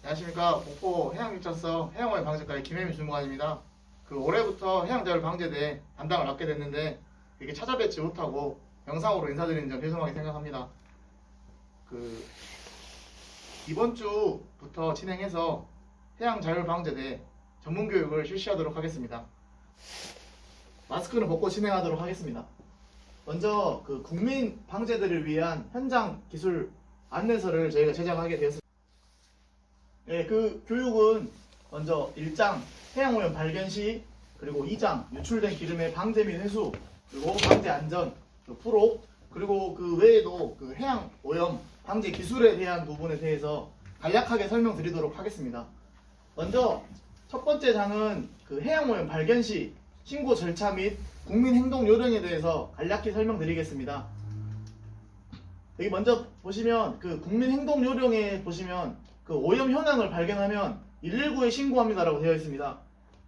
안녕하십니까. 목포 해양육자서 해양오염 방제과의 김혜민 주무관입니다. 올해부터 해양자율 방제대 담당을 맡게 됐는데 이게 찾아뵙지 못하고 영상으로 인사드리는 점 죄송하게 생각합니다. 이번 주부터 진행해서 해양자율 방제대 전문교육을 실시하도록 하겠습니다. 마스크는 벗고 진행하도록 하겠습니다. 먼저 국민 방제대를 위한 현장 기술 안내서를 저희가 제작하게 되었습니다. 네, 교육은 먼저 1장 해양오염 발견 시, 그리고 2장 유출된 기름의 방제 및 회수, 그리고 방제 안전, 프로, 그리고 외에도 해양오염 방제 기술에 대한 부분에 대해서 간략하게 설명드리도록 하겠습니다. 먼저 첫 번째 장은 해양오염 발견 시 신고 절차 및 국민 행동 요령에 대해서 간략히 설명드리겠습니다. 여기 먼저 보시면 국민 행동 요령에 보시면 오염 현황을 발견하면 119에 신고합니다라고 되어 있습니다.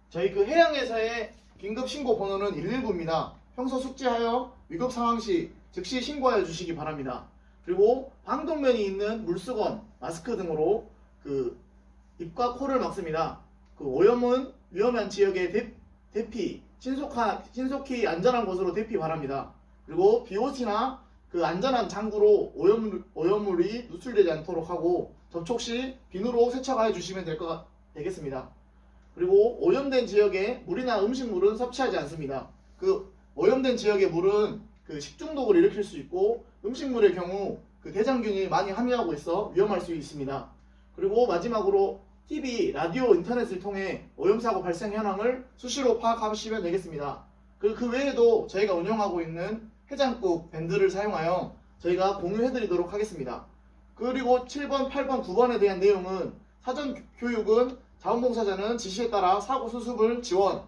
저희 해양에서의 긴급 신고 번호는 119입니다. 평소 숙지하여 위급 상황 시 즉시 신고하여 주시기 바랍니다. 그리고 방독면이 있는 물수건, 마스크 등으로 입과 코를 막습니다. 오염은 위험한 지역에 대피, 신속히 안전한 곳으로 대피 바랍니다. 그리고 BOC나 안전한 장구로 오염물이 누출되지 않도록 하고 접촉 시 비누로 세척하여 주시면 되겠습니다. 그리고 오염된 지역에 물이나 음식물은 섭취하지 않습니다. 오염된 지역의 물은 식중독을 일으킬 수 있고 음식물의 경우 대장균이 많이 함유하고 있어 위험할 수 있습니다. 그리고 마지막으로 TV, 라디오, 인터넷을 통해 오염사고 발생 현황을 수시로 파악하시면 되겠습니다. 그 외에도 저희가 운영하고 있는 해장국 밴드를 사용하여 저희가 공유해드리도록 하겠습니다. 그리고 7번, 8번, 9번에 대한 내용은 사전 교육은 자원봉사자는 지시에 따라 사고 수습을 지원,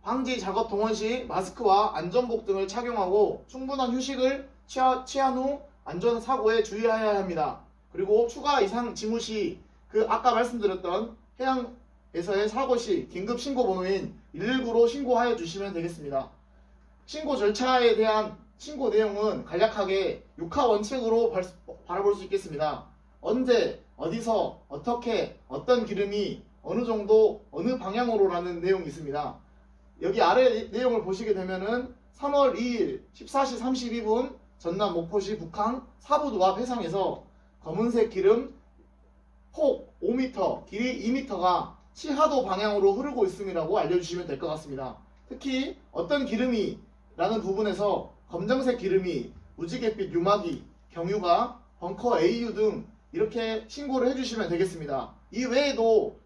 방지 작업 동원 시 마스크와 안전복 등을 착용하고 충분한 휴식을 취한 후 안전사고에 주의하여야 합니다. 그리고 추가 이상 징후 시 아까 말씀드렸던 해양에서의 사고 시 긴급 신고 번호인 119로 신고하여 주시면 되겠습니다. 신고 절차에 대한 신고 내용은 간략하게 6하 원칙으로 바라볼 수 있겠습니다. 언제, 어디서, 어떻게, 어떤 기름이, 어느 정도, 어느 방향으로라는 내용이 있습니다. 여기 아래 내용을 보시게 되면은 3월 2일 14시 32분 전남 목포시 북항 사부도압 해상에서 검은색 기름 폭 5m, 길이 2m가 시하도 방향으로 흐르고 있음이라고 알려주시면 될 것 같습니다. 특히 어떤 기름이 라는 부분에서 검정색 기름이, 무지갯빛 유막이, 경유가, 벙커 AU 등 이렇게 신고를 해주시면 되겠습니다. 이 외에도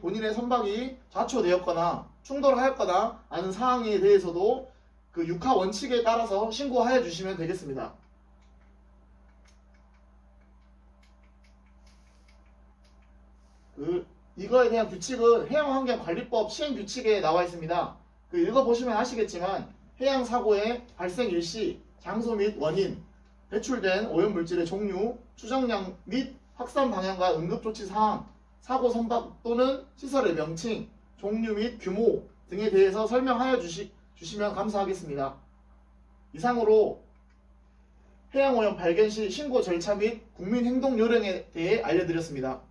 본인의 선박이 좌초되었거나 충돌하였거나 하는 사항에 대해서도 6하 원칙에 따라서 신고하여 주시면 되겠습니다. 이거에 대한 규칙은 해양환경관리법 시행규칙에 나와 있습니다. 읽어보시면 아시겠지만 해양사고의 발생 일시, 장소 및 원인, 배출된 오염물질의 종류, 추정량 및 확산 방향과 응급조치 사항, 사고 선박 또는 시설의 명칭, 종류 및 규모 등에 대해서 설명하여 주시면 감사하겠습니다. 이상으로 해양오염 발견 시 신고 절차 및 국민 행동 요령에 대해 알려드렸습니다.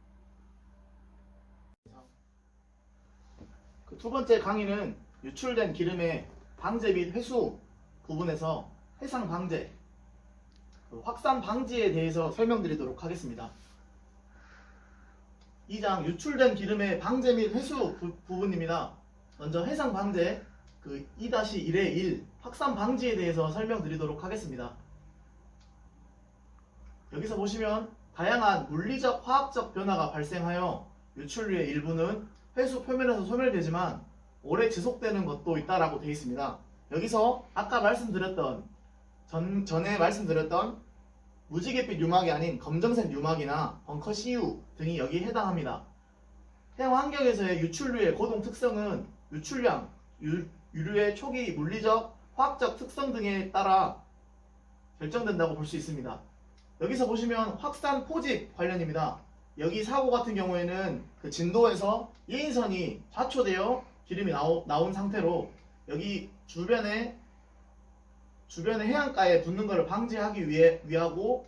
두 번째 강의는 유출된 기름의 방제 및 회수 부분에서 해상 방제, 확산 방지에 대해서 설명드리도록 하겠습니다. 2장 유출된 기름의 방제 및 회수 부분입니다. 먼저 해상 방제 2-1의 1 확산 방지에 대해서 설명드리도록 하겠습니다. 여기서 보시면 다양한 물리적, 화학적 변화가 발생하여 유출류의 일부는 회수 표면에서 소멸되지만 오래 지속되는 것도 있다라고 되어 있습니다. 여기서 아까 전에 말씀드렸던 무지갯빛 유막이 아닌 검정색 유막이나 벙커 CU 등이 여기에 해당합니다. 해양 환경에서의 유출류의 고동 특성은 유출량, 유류의 초기 물리적, 화학적 특성 등에 따라 결정된다고 볼 수 있습니다. 여기서 보시면 확산 포집 관련입니다. 여기 사고 같은 경우에는 진도에서 예인선이 좌초되어 기름이 나온 상태로 여기 주변에 해안가에 붙는 것을 방지하기 위하고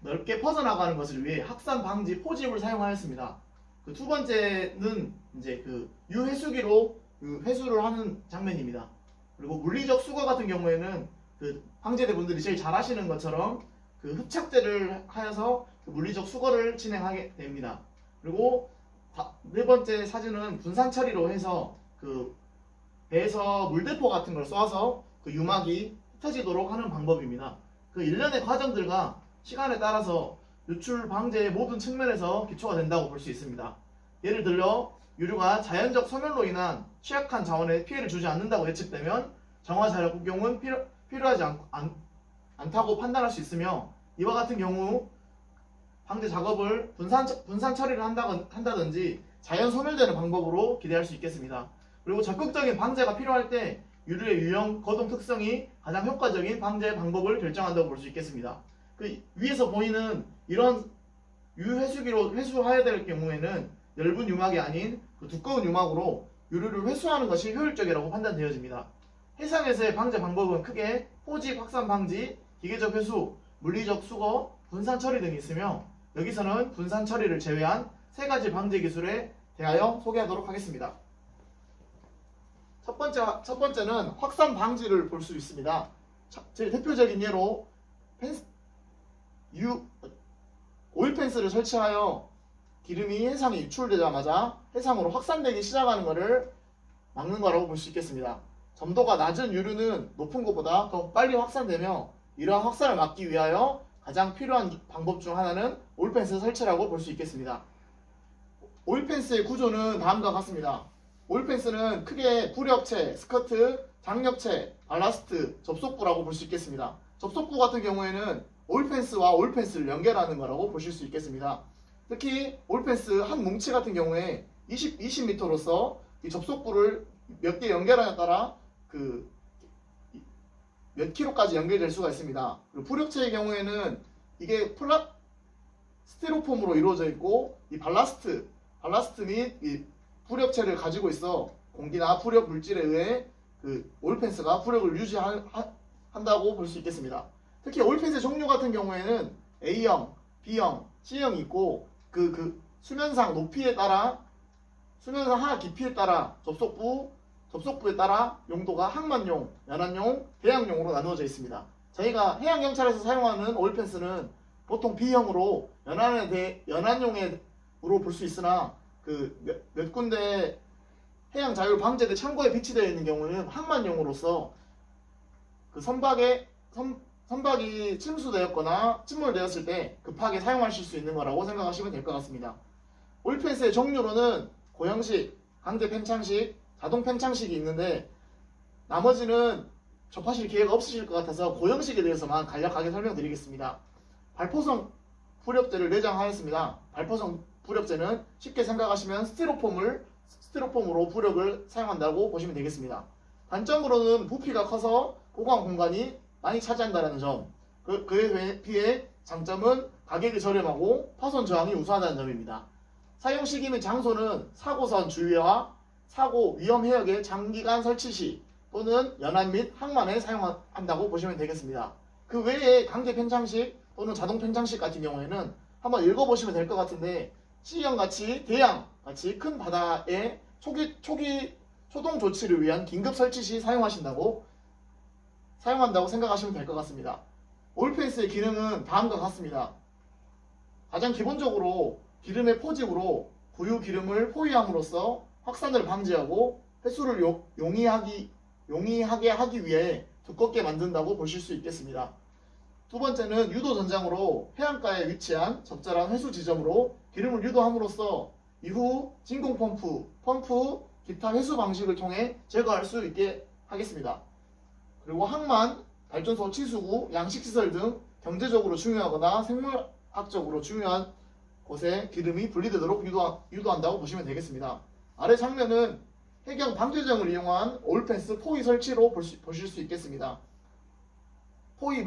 넓게 퍼져나가는 것을 위해 확산 방지 포집을 사용하였습니다. 그 두 번째는 이제 그 유해수기로 그 회수를 하는 장면입니다. 그리고 물리적 수거 같은 경우에는 그 방제대 분들이 제일 잘 아시는 것처럼 그 흡착제를 하여서 그 물리적 수거를 진행하게 됩니다. 그리고 네 번째 사진은 분산 처리로 해서 그 배에서 물대포 같은 걸 쏴서 그 유막이 흩어지도록 하는 방법입니다. 그 일련의 과정들과 시간에 따라서 유출 방제의 모든 측면에서 기초가 된다고 볼 수 있습니다. 예를 들어 유류가 자연적 소멸로 인한 취약한 자원에 피해를 주지 않는다고 예측되면 정화 작용은 필요하지 않다고 판단할 수 있으며, 이와 같은 경우 방제 작업을 분산 처리를 한다든지 자연 소멸되는 방법으로 기대할 수 있겠습니다. 그리고 적극적인 방제가 필요할 때 유류의 유형, 거동 특성이 가장 효과적인 방제 방법을 결정한다고 볼 수 있겠습니다. 그 위에서 보이는 이런 유회수기로 회수해야 될 경우에는 얇은 유막이 아닌 그 두꺼운 유막으로 유류를 회수하는 것이 효율적이라고 판단되어집니다. 해상에서의 방제 방법은 크게 포집, 확산 방지, 기계적 회수, 물리적 수거, 분산 처리 등이 있으며, 여기서는 분산 처리를 제외한 세 가지 방제 기술에 대하여 소개하도록 하겠습니다. 첫 번째는 확산 방지를 볼 수 있습니다. 제일 대표적인 예로 오일 펜스를 설치하여 기름이 해상에 유출되자마자 해상으로 확산되기 시작하는 것을 막는 거라고 볼 수 있겠습니다. 점도가 낮은 유류는 높은 것보다 더 빨리 확산되며, 이러한 확산을 막기 위하여 가장 필요한 방법 중 하나는 오일 펜스 설치라고 볼 수 있겠습니다. 오일 펜스의 구조는 다음과 같습니다. 오일 펜스는 크게 부력체, 스커트, 장력체, 발라스트, 접속부라고 볼 수 있겠습니다. 접속부 같은 경우에는 오일 펜스와 오일 펜스를 연결하는 거라고 보실 수 있겠습니다. 특히 오일 펜스 한 뭉치 같은 경우에 20m로서 이 접속부를 몇 개 연결하냐에 따라 그 몇 킬로까지 연결될 수가 있습니다. 그리고 부력체의 경우에는 이게 스티로폼으로 이루어져 있고, 이 발라스트 및 이 부력체를 가지고 있어 공기나 부력 물질에 의해 그 오일 펜스가 부력을 유지한다고 볼 수 있겠습니다. 특히 오일 펜스 종류 같은 경우에는 A형, B형, C형이 있고, 그 수면상 높이에 따라, 수면상 하나 깊이에 따라 접속부에 따라 용도가 항만용, 연안용, 대양용으로 나누어져 있습니다. 저희가 해양경찰에서 사용하는 오일 펜스는 보통 B형으로 연안용으로 볼 수 있으나, 그 몇 군데 해양 자율 방제대 창고에 비치되어 있는 경우는 항만용으로서 그 선박이 침수되었거나 침몰되었을 때 급하게 사용하실 수 있는 거라고 생각하시면 될 것 같습니다. 오일 펜스의 종류로는 고형식, 강제 팽창식, 자동 팽창식이 있는데, 나머지는 접하실 기회가 없으실 것 같아서 고형식에 대해서만 간략하게 설명드리겠습니다. 발포성 부력제를 내장하였습니다. 발포성 부력제는 쉽게 생각하시면 스티로폼으로 부력을 사용한다고 보시면 되겠습니다. 단점으로는 부피가 커서 보관 공간이 많이 차지한다는 점, 그에 비해 장점은 가격이 저렴하고 파손 저항이 우수하다는 점입니다. 사용 시기 및 장소는 사고선 주위와 사고 위험 해역의 장기간 설치 시 또는 연안 및 항만에 사용한다고 보시면 되겠습니다. 그 외에 강제 팽창식 또는 자동 팽창식 같은 경우에는 한번 읽어보시면 될 것 같은데, C형 같이 대양 같이 큰 바다에 초동 조치를 위한 긴급 설치 시 사용한다고 생각하시면 될 것 같습니다. 오일 펜스의 기능은 다음과 같습니다. 가장 기본적으로 기름의 포집으로 고유 기름을 포위함으로써 확산을 방지하고 회수를 용이하게 하기 위해 두껍게 만든다고 보실 수 있겠습니다. 두 번째는 유도 전장으로 해안가에 위치한 적절한 회수 지점으로 기름을 유도함으로써 이후 진공 펌프, 기타 회수 방식을 통해 제거할 수 있게 하겠습니다. 그리고 항만, 발전소 치수구, 양식시설 등 경제적으로 중요하거나 생물학적으로 중요한 곳에 기름이 분리되도록 유도한다고 보시면 되겠습니다. 아래 장면은 해경 방제정을 이용한 오일 펜스 포위 설치로 보실 수 있겠습니다. 포위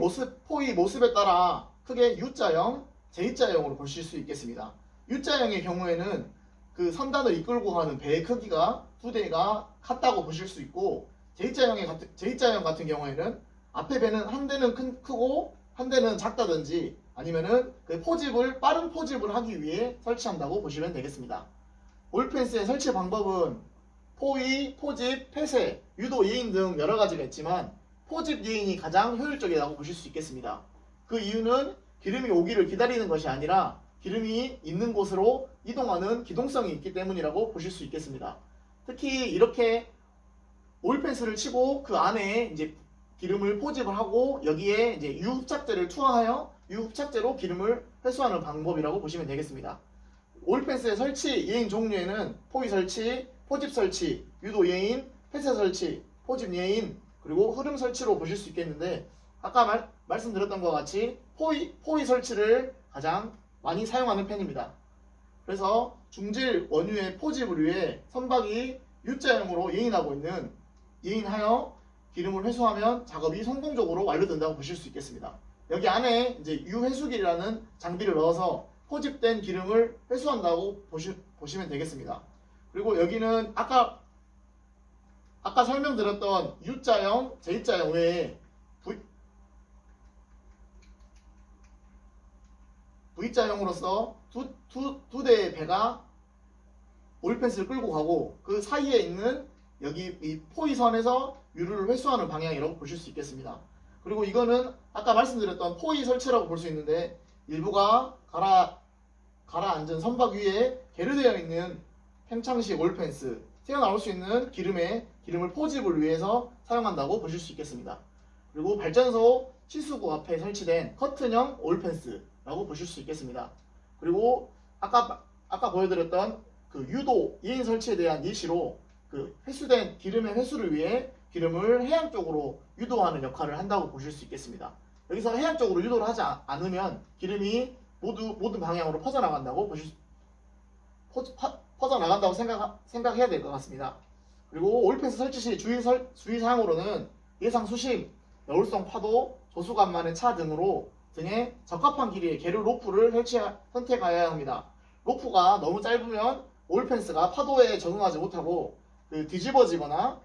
모습에 따라 크게 U자형, J자형으로 보실 수 있겠습니다. U자형의 경우에는 그 선단을 이끌고 가는 배의 크기가 두 대가 같다고 보실 수 있고, J자형 같은 경우에는 앞에 배는 한 대는 크고 한 대는 작다든지 아니면은 그 포집을 빠른 포집을 하기 위해 설치한다고 보시면 되겠습니다. 올펜스의 설치 방법은 포위, 포집, 폐쇄, 유도 예인 등 여러 가지가 있지만 포집 예인이 가장 효율적이라고 보실 수 있겠습니다. 그 이유는 기름이 오기를 기다리는 것이 아니라 기름이 있는 곳으로 이동하는 기동성이 있기 때문이라고 보실 수 있겠습니다. 특히 이렇게 오일펜스를 치고 그 안에 이제 기름을 포집을 하고 여기에 이제 유흡착제를 투하하여 유흡착제로 기름을 회수하는 방법이라고 보시면 되겠습니다. 오일펜스의 설치 예인 종류에는 포위 설치, 포집 설치, 유도 예인, 폐쇄 설치, 포집 예인, 그리고 흐름 설치로 보실 수 있겠는데 아까 말씀드렸던 것 같이 포위 설치를 가장 많이 사용하는 편입니다. 그래서 중질 원유의 포집을 위해 선박이 U자형으로 예인하여 기름을 회수하면 작업이 성공적으로 완료된다고 보실 수 있겠습니다. 여기 안에 이제 유회수기라는 장비를 넣어서 포집된 기름을 회수한다고 보시면 되겠습니다. 그리고 여기는 아까 설명드렸던 U자형, J자형 외에 V자형으로서 두 대의 배가 오일펜스를 끌고 가고 그 사이에 있는 여기 이 포위선에서 유류를 회수하는 방향이라고 보실 수 있겠습니다. 그리고 이거는 아까 말씀드렸던 포위 설치라고 볼 수 있는데 일부가 가라앉은 선박 위에 계류되어 있는 팽창식 오일펜스, 튀어나올 수 있는 기름을 포집을 위해서 사용한다고 보실 수 있겠습니다. 그리고 발전소 치수구 앞에 설치된 커튼형 오일펜스라고 보실 수 있겠습니다. 그리고 아까 보여드렸던 그 유도 예인 설치에 대한 예시로 그 회수된 기름의 회수를 위해 기름을 해양 쪽으로 유도하는 역할을 한다고 보실 수 있겠습니다. 여기서 해양 쪽으로 유도를 하지 않으면 기름이 모든 방향으로 퍼져나간다고 생각해야 될 것 같습니다. 그리고 오일펜스 설치 시 주의사항으로는 예상 수심, 여울성 파도, 조수간만의 차 등에 적합한 길이의 계류 로프를 선택하여야 합니다. 로프가 너무 짧으면 오일펜스가 파도에 적응하지 못하고 뒤집어지거나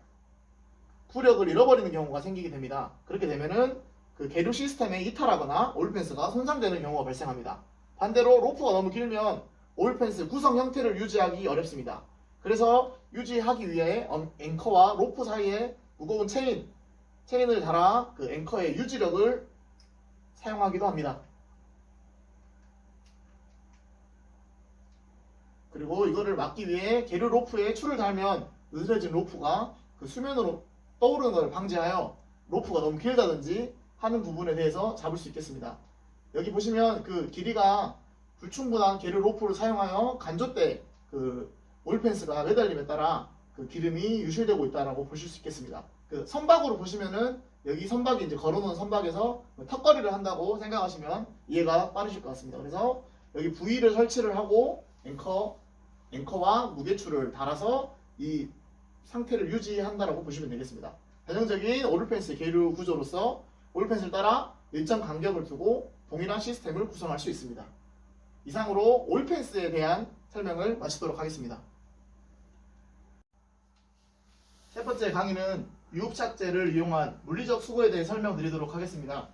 부력을 잃어버리는 경우가 생기게 됩니다. 그렇게 되면은 그 계류 시스템에 이탈하거나 오일펜스가 손상되는 경우가 발생합니다. 반대로 로프가 너무 길면 오일펜스 구성 형태를 유지하기 어렵습니다. 그래서 유지하기 위해 앵커와 로프 사이에 무거운 체인을 달아 그 앵커의 유지력을 사용하기도 합니다. 그리고 이거를 막기 위해 계류 로프에 줄을 달면 으스러진 로프가 그 수면으로 떠오르는 것을 방지하여 로프가 너무 길다든지 하는 부분에 대해서 잡을 수 있겠습니다. 여기 보시면 그 길이가 불충분한 계류 로프를 사용하여 간조대 그 오일펜스가 매달림에 따라 그 기름이 유실되고 있다라고 보실 수 있겠습니다. 그 선박으로 보시면은 여기 선박이 이제 걸어놓은 선박에서 턱걸이를 한다고 생각하시면 이해가 빠르실 것 같습니다. 그래서 여기 부위를 설치를 하고 앵커와 무게추를 달아서 이 상태를 유지한다라고 보시면 되겠습니다. 전형적인 오일펜스 계류 구조로서 오일펜스를 따라 일정 간격을 두고 동일한 시스템을 구성할 수 있습니다. 이상으로 오일펜스에 대한 설명을 마치도록 하겠습니다. 세 번째 강의는 유흡착제를 이용한 물리적 수거에 대해 설명드리도록 하겠습니다.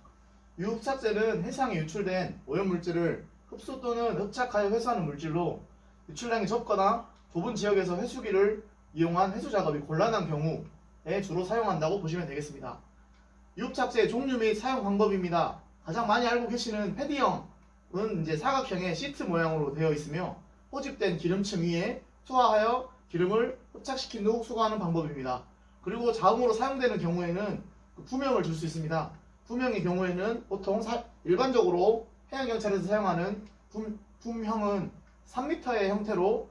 유흡착제는 해상에 유출된 오염물질을 흡수 또는 흡착하여 회수하는 물질로 유출량이 적거나 좁은 지역에서 회수기를 이용한 회수 작업이 곤란한 경우에 주로 사용한다고 보시면 되겠습니다. 유흡착제의 종류 및 사용 방법입니다. 가장 많이 알고 계시는 패디형은 이제 사각형의 시트 모양으로 되어 있으며 포집된 기름층 위에 투하하여 기름을 흡착시킨 후 수거하는 방법입니다. 그리고 자음으로 사용되는 경우에는 부명을 줄 수 있습니다. 부명의 경우에는 보통 일반적으로 해양경찰에서 사용하는 품형은 3m의 형태로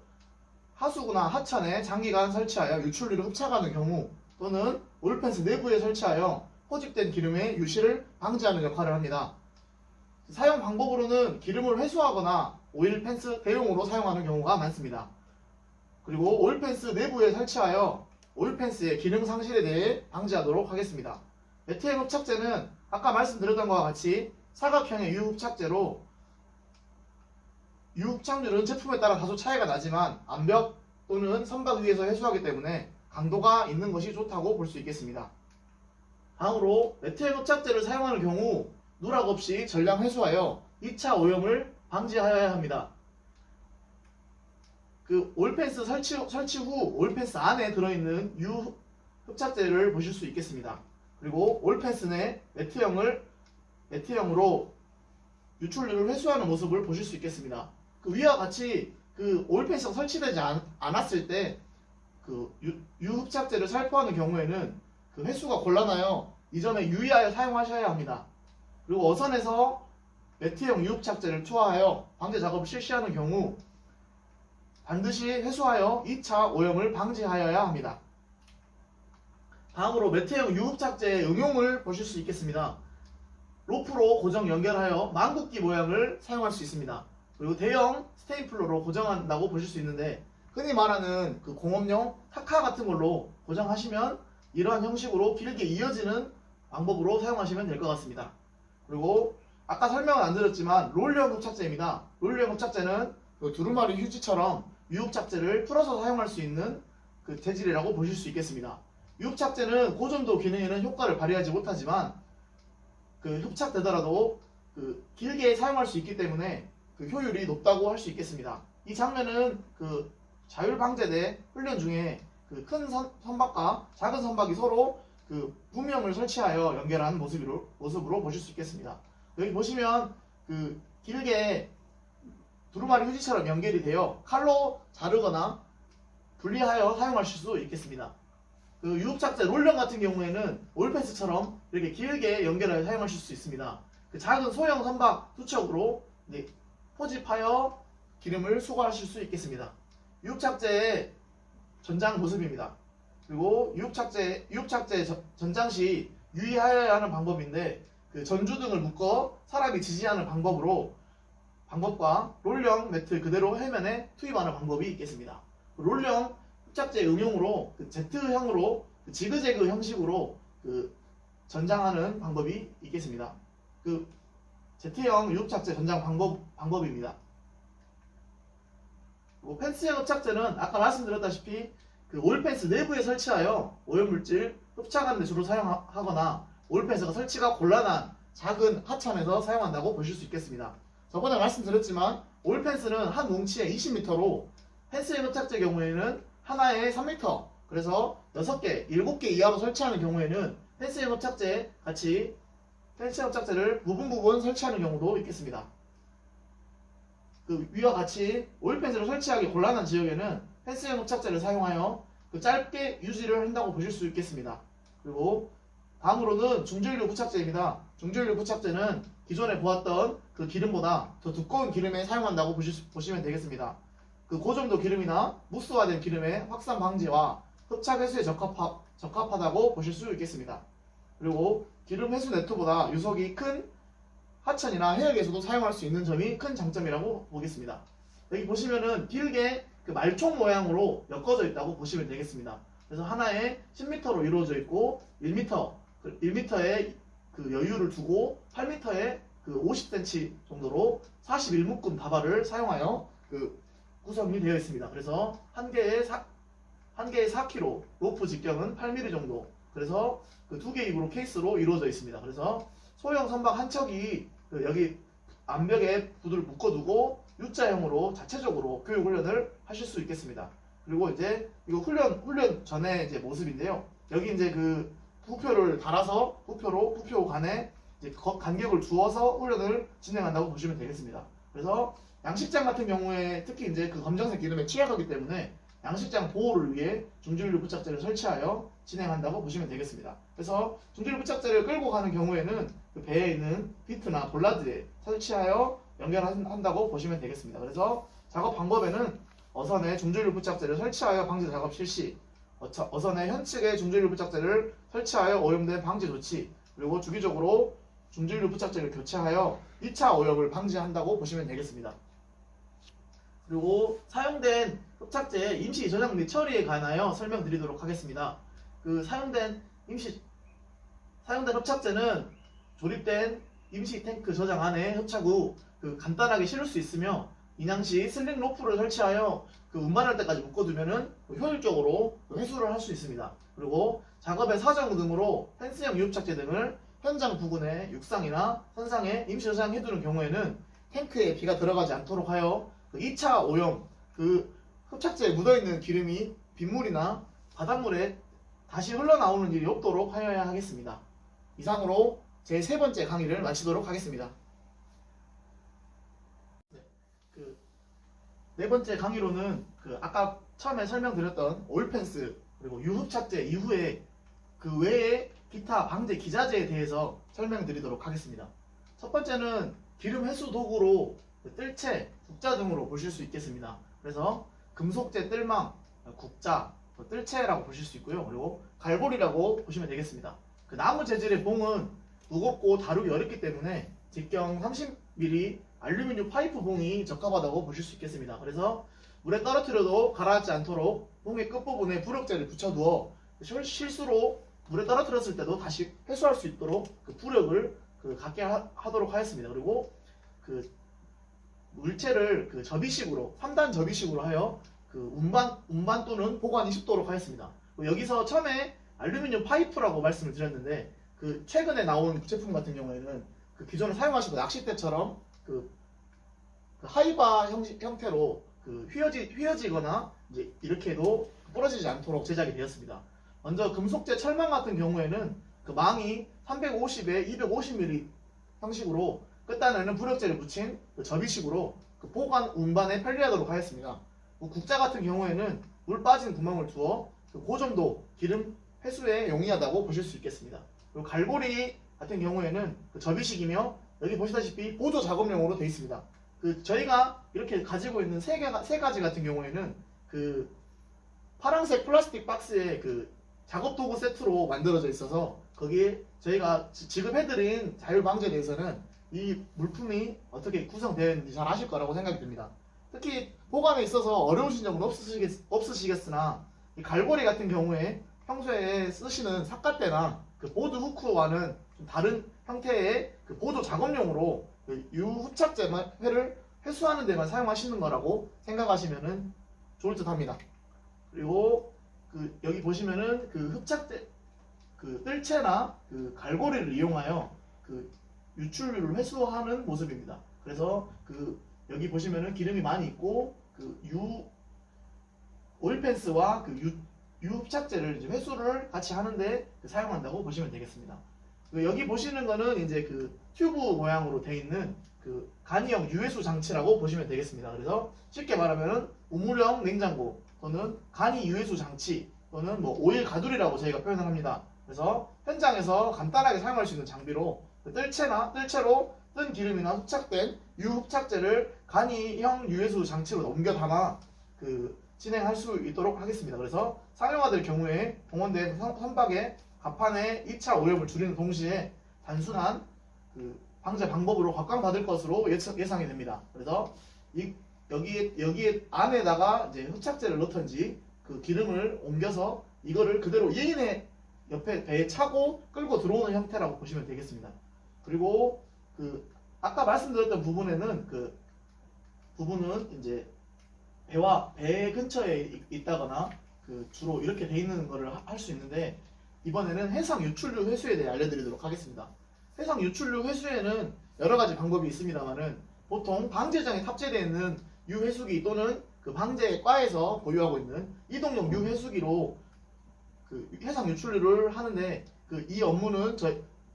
하수구나 하천에 장기간 설치하여 유출류를 흡착하는 경우 또는 오일펜스 내부에 설치하여 포집된 기름의 유실을 방지하는 역할을 합니다. 사용 방법으로는 기름을 회수하거나 오일펜스 대용으로 사용하는 경우가 많습니다. 그리고 오일펜스 내부에 설치하여 오일펜스의 기능 상실에 대해 방지하도록 하겠습니다. 메테일 흡착제는 아까 말씀드렸던 것과 같이 사각형의 유흡착제로 유흡착률은 제품에 따라 다소 차이가 나지만 암벽 또는 선박 위에서 회수하기 때문에 강도가 있는 것이 좋다고 볼 수 있겠습니다. 다음으로 메테일 흡착제를 사용하는 경우 누락 없이 전량 회수하여 2차 오염을 방지하여야 합니다. 그 올펜스 설치 후 올펜스 안에 들어있는 유흡착제를 보실 수 있겠습니다. 그리고 올펜스 내 매트형으로 유출률을 회수하는 모습을 보실 수 있겠습니다. 그 위와 같이 그 올펜스가 설치되지 않았을 때 그 유흡착제를 살포하는 경우에는 그 회수가 곤란하여 이전에 유의하여 사용하셔야 합니다. 그리고 어선에서 매트형 유흡착제를 투하하여 방제 작업을 실시하는 경우 반드시 회수하여 2차 오염을 방지하여야 합니다. 다음으로 매트형 유흡착제의 응용을 보실 수 있겠습니다. 로프로 고정 연결하여 망국기 모양을 사용할 수 있습니다. 그리고 대형 스테이플러로 고정한다고 보실 수 있는데 흔히 말하는 그 공업용 타카 같은 걸로 고정하시면 이러한 형식으로 길게 이어지는 방법으로 사용하시면 될 것 같습니다. 그리고 아까 설명은 안 드렸지만 롤형 흡착제입니다. 롤형 흡착제는 그 두루마리 휴지처럼 유흡착제를 풀어서 사용할 수 있는 그 재질이라고 보실 수 있겠습니다. 유흡착제는 고전도 기능에는 효과를 발휘하지 못하지만 그 흡착되더라도 그 길게 사용할 수 있기 때문에 그 효율이 높다고 할 수 있겠습니다. 이 장면은 그 자율방제대 훈련 중에 그 큰 선박과 작은 선박이 서로 그 부명을 설치하여 연결한 모습으로 보실 수 있겠습니다. 여기 보시면 그 길게 두루마리 휴지처럼 연결이 되어 칼로 자르거나 분리하여 사용하실 수 있겠습니다. 그 유흡착제 롤령 같은 경우에는 올펜스처럼 이렇게 길게 연결하여 사용하실 수 있습니다. 그 작은 소형 선박 투척으로 포집하여 기름을 수거하실 수 있겠습니다. 유흡착제의 전장 모습입니다. 그리고 유흡착제 전장 시 유의하여야 하는 방법인데 그 전주등을 묶어 사람이 지지하는 방법과 롤령 매트 그대로 해면에 투입하는 방법이 있겠습니다. 롤령 흡착제 응용으로 그 Z형으로 그 지그재그 형식으로 그 전장하는 방법이 있겠습니다. 그 Z형 유흡착제 전장 방법입니다. 펜스형 흡착제는 아까 말씀드렸다시피 그 올펜스 내부에 설치하여 오염물질 흡착하는 데 주로 사용하거나 올펜스가 설치가 곤란한 작은 하참에서 사용한다고 보실 수 있겠습니다. 저번에 말씀드렸지만 올펜스는 한 뭉치에 20m로 펜스형 흡착제 경우에는 하나에 3m, 그래서 6개, 7개 이하로 설치하는 경우에는 펜스형 흡착제 같이 펜스형 흡착제를 부분 설치하는 경우도 있겠습니다. 그 위와 같이 오일펜스를 설치하기 곤란한 지역에는 펜스형 흡착제를 사용하여 그 짧게 유지를 한다고 보실 수 있겠습니다. 그리고 다음으로는 중전류 부착제입니다. 중전류 부착제는 기존에 보았던 그 기름보다 더 두꺼운 기름에 사용한다고 보시면 되겠습니다. 그 고점도 기름이나 무스화된 기름의 확산 방지와 흡착 해수에 적합하다고 보실 수 있겠습니다. 그리고 기름 해수 네트보다 유속이 큰 하천이나 해역에서도 사용할 수 있는 점이 큰 장점이라고 보겠습니다. 여기 보시면은 길게 그 말총 모양으로 엮어져 있다고 보시면 되겠습니다. 그래서 하나에 10m로 이루어져 있고 1m에 그 여유를 두고 8m에 그 50cm 정도로 41묶음 다발을 사용하여 그 구성이 되어 있습니다. 그래서 한 개에 4kg, 로프 직경은 8mm 정도. 그래서 그 2개 입으로 케이스로 이루어져 있습니다. 그래서 소형 선박 한 척이 그 여기 암벽에 부두를 묶어두고 U자형으로 자체적으로 교육 훈련을 하실 수 있겠습니다. 그리고 이제 이거 훈련 전에 이제 모습인데요. 여기 이제 그 부표를 달아서 부표 간에 이제 간격을 두어서 훈련을 진행한다고 보시면 되겠습니다. 그래서 양식장 같은 경우에 특히 이제 그 검정색 기름에 취약하기 때문에 양식장 보호를 위해 중전류 부착제를 설치하여 진행한다고 보시면 되겠습니다. 그래서 중전류 부착제를 끌고 가는 경우에는 그 배에 있는 비트나 볼라드에 설치하여 연결한다고 보시면 되겠습니다. 그래서 작업 방법에는 어선에 중전류 부착제를 설치하여 방제 작업 실시, 어선의 현측에 중전류 부착제를 설치하여 오염된 방제 조치, 그리고 주기적으로 중전류 부착제를 교체하여 2차 오염을 방지한다고 보시면 되겠습니다. 그리고 사용된 흡착제의 임시 저장 및 처리에 관하여 설명드리도록 하겠습니다. 그 사용된 흡착제는 조립된 임시 탱크 저장 안에 흡착 후 그 간단하게 실을 수 있으며 인양시 슬링 로프를 설치하여 그 운반할 때까지 묶어두면은 효율적으로 회수를 할 수 있습니다. 그리고 작업의 사정 등으로 펜스형 유흡착제 등을 현장 부근의 육상이나 선상에 임시 저장해두는 경우에는 탱크에 비가 들어가지 않도록 하여 그 2차 오염, 그 흡착제에 묻어있는 기름이 빗물이나 바닷물에 다시 흘러나오는 일이 없도록 하여야 하겠습니다. 이상으로 제 세 번째 강의를 마치도록 하겠습니다. 네 번째 강의로는 아까 처음에 설명드렸던 오일펜스 그리고 유흡착제 이후에 그 외에 기타 방제 기자재에 대해서 설명드리도록 하겠습니다. 첫 번째는 기름 회수 도구로 뜰채, 국자 등으로 보실 수 있겠습니다. 그래서 금속재 뜰망, 국자, 뜰채라고 보실 수 있고요. 그리고 갈고리라고 보시면 되겠습니다. 그 나무 재질의 봉은 무겁고 다루기 어렵기 때문에 직경 30mm 알루미늄 파이프 봉이 적합하다고 보실 수 있겠습니다. 그래서 물에 떨어뜨려도 가라앉지 않도록 봉의 끝부분에 부력재를 붙여두어 실수로 물에 떨어뜨렸을 때도 다시 회수할 수 있도록 그 부력을 갖게 하도록 하였습니다. 그리고 그 물체를 그 접이식으로 3단 접이식으로 하여 그 운반 또는 보관이 쉽도록 하였습니다. 여기서 처음에 알루미늄 파이프라고 말씀을 드렸는데 그 최근에 나온 제품 같은 경우에는 그 기존에 사용하시던 낚싯대처럼 그 하이바 형태로 그 휘어지거나 이제 이렇게도 부러지지 않도록 제작이 되었습니다. 먼저 금속재 철망 같은 경우에는 그 망이 350에 250mm 형식으로 끝단에는 부력재를 붙인 그 접이식으로 그 보관 운반에 편리하도록 하였습니다. 국자 같은 경우에는 물 빠진 구멍을 두어 그 고점도 기름 회수에 용이하다고 보실 수 있겠습니다. 그리고 갈고리 같은 경우에는 그 접이식이며 여기 보시다시피 보조 작업용으로 되어 있습니다. 그 저희가 이렇게 가지고 있는 세 가지 같은 경우에는 그 파란색 플라스틱 박스에 그 작업 도구 세트로 만들어져 있어서 거기에 저희가 지급해드린 자율방제에 대해서는 이 물품이 어떻게 구성되어 있는지 잘 아실 거라고 생각이 듭니다. 특히 보관에 있어서 어려우신 점은 없으시겠으나 이 갈고리 같은 경우에 평소에 쓰시는 삿갓대나 그 보드 후크와는 좀 다른 형태의 그 보조 작업용으로 그 유흡착제를 회수하는 데만 사용하시는 거라고 생각하시면 좋을 듯 합니다. 그리고 그 여기 보시면은 그 흡착제 그 뜰채나 그 갈고리를 이용하여 그 유출류를 회수하는 모습입니다. 그래서 그 여기 보시면은 기름이 많이 있고 그 오일펜스와 그 유흡착제를 이제 회수를 같이 하는데 사용한다고 보시면 되겠습니다. 여기 보시는 거는 이제 그 튜브 모양으로 되어 있는 그 간이형 유회수 장치라고 보시면 되겠습니다. 그래서 쉽게 말하면은 우물형 냉장고 또는 간이 유회수 장치 또는 뭐 오일 가두리라고 저희가 표현을 합니다. 그래서 현장에서 간단하게 사용할 수 있는 장비로 뜰채로 뜬 기름이나 흡착된 유흡착제를 간이형 유회수 장치로 옮겨 담아 그 진행할 수 있도록 하겠습니다. 그래서 사용화될 경우에 동원된 선박의 갑판의 2차 오염을 줄이는 동시에 단순한 그 방제 방법으로 각광받을 것으로 예상이 됩니다. 그래서 여기에 안에다가 이제 흡착제를 넣던지 그 기름을 옮겨서 이거를 그대로 예인의 옆에 배에 차고 끌고 들어오는 형태라고 보시면 되겠습니다. 그리고 그 아까 말씀드렸던 부분에는 그 부분은 이제 배 근처에 있다거나 그 주로 이렇게 돼 있는 거를 할 수 있는데 이번에는 해상 유출류 회수에 대해 알려드리도록 하겠습니다. 해상 유출류 회수에는 여러 가지 방법이 있습니다만은 보통 방제장에 탑재되어 있는 유회수기 또는 그 방제과에서 보유하고 있는 이동용 유회수기로 그 해상 유출류를 하는데 그 이 업무는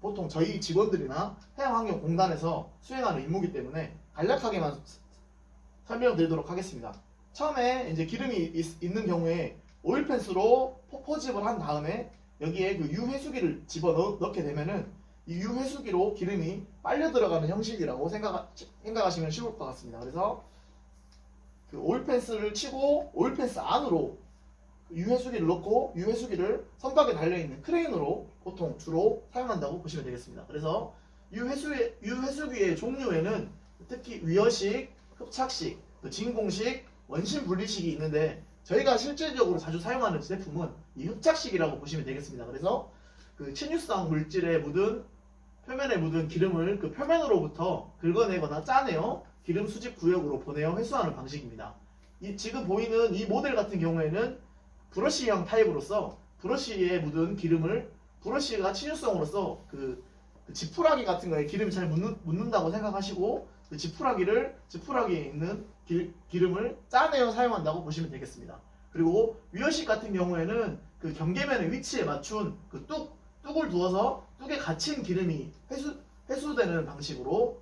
보통 저희 직원들이나 해양환경공단에서 수행하는 임무이기 때문에 간략하게만 설명드리도록 하겠습니다. 처음에 이제 기름이 있는 경우에 오일펜스로 포집을 한 다음에 여기에 그 유회수기를 집어넣게 되면은 이 유회수기로 기름이 빨려 들어가는 형식이라고 생각하시면 쉬울 것 같습니다. 그래서 그 오일펜스를 치고 오일펜스 안으로 유회수기를 넣고 유회수기를 선박에 달려있는 크레인으로 보통 주로 사용한다고 보시면 되겠습니다. 그래서 유회수기의 종류에는 특히 위어식, 흡착식, 진공식, 원심 분리식이 있는데 저희가 실질적으로 자주 사용하는 제품은 이 흡착식이라고 보시면 되겠습니다. 그래서 그 침유성 물질에 표면에 묻은 기름을 그 표면으로부터 긁어내거나 짜내어 기름 수집 구역으로 보내어 회수하는 방식입니다. 지금 보이는 이 모델 같은 경우에는 브러쉬형 타입으로서 브러쉬에 묻은 기름을 브러쉬가 침유성으로서 그 지푸라기 같은 거에 기름이 잘 묻는다고 생각하시고 그 지푸라기에 있는 기름을 짜내어 사용한다고 보시면 되겠습니다. 그리고 위어식 같은 경우에는 그 경계면의 위치에 맞춘 그 뚝을 두어서 뚝에 갇힌 기름이 회수되는 방식으로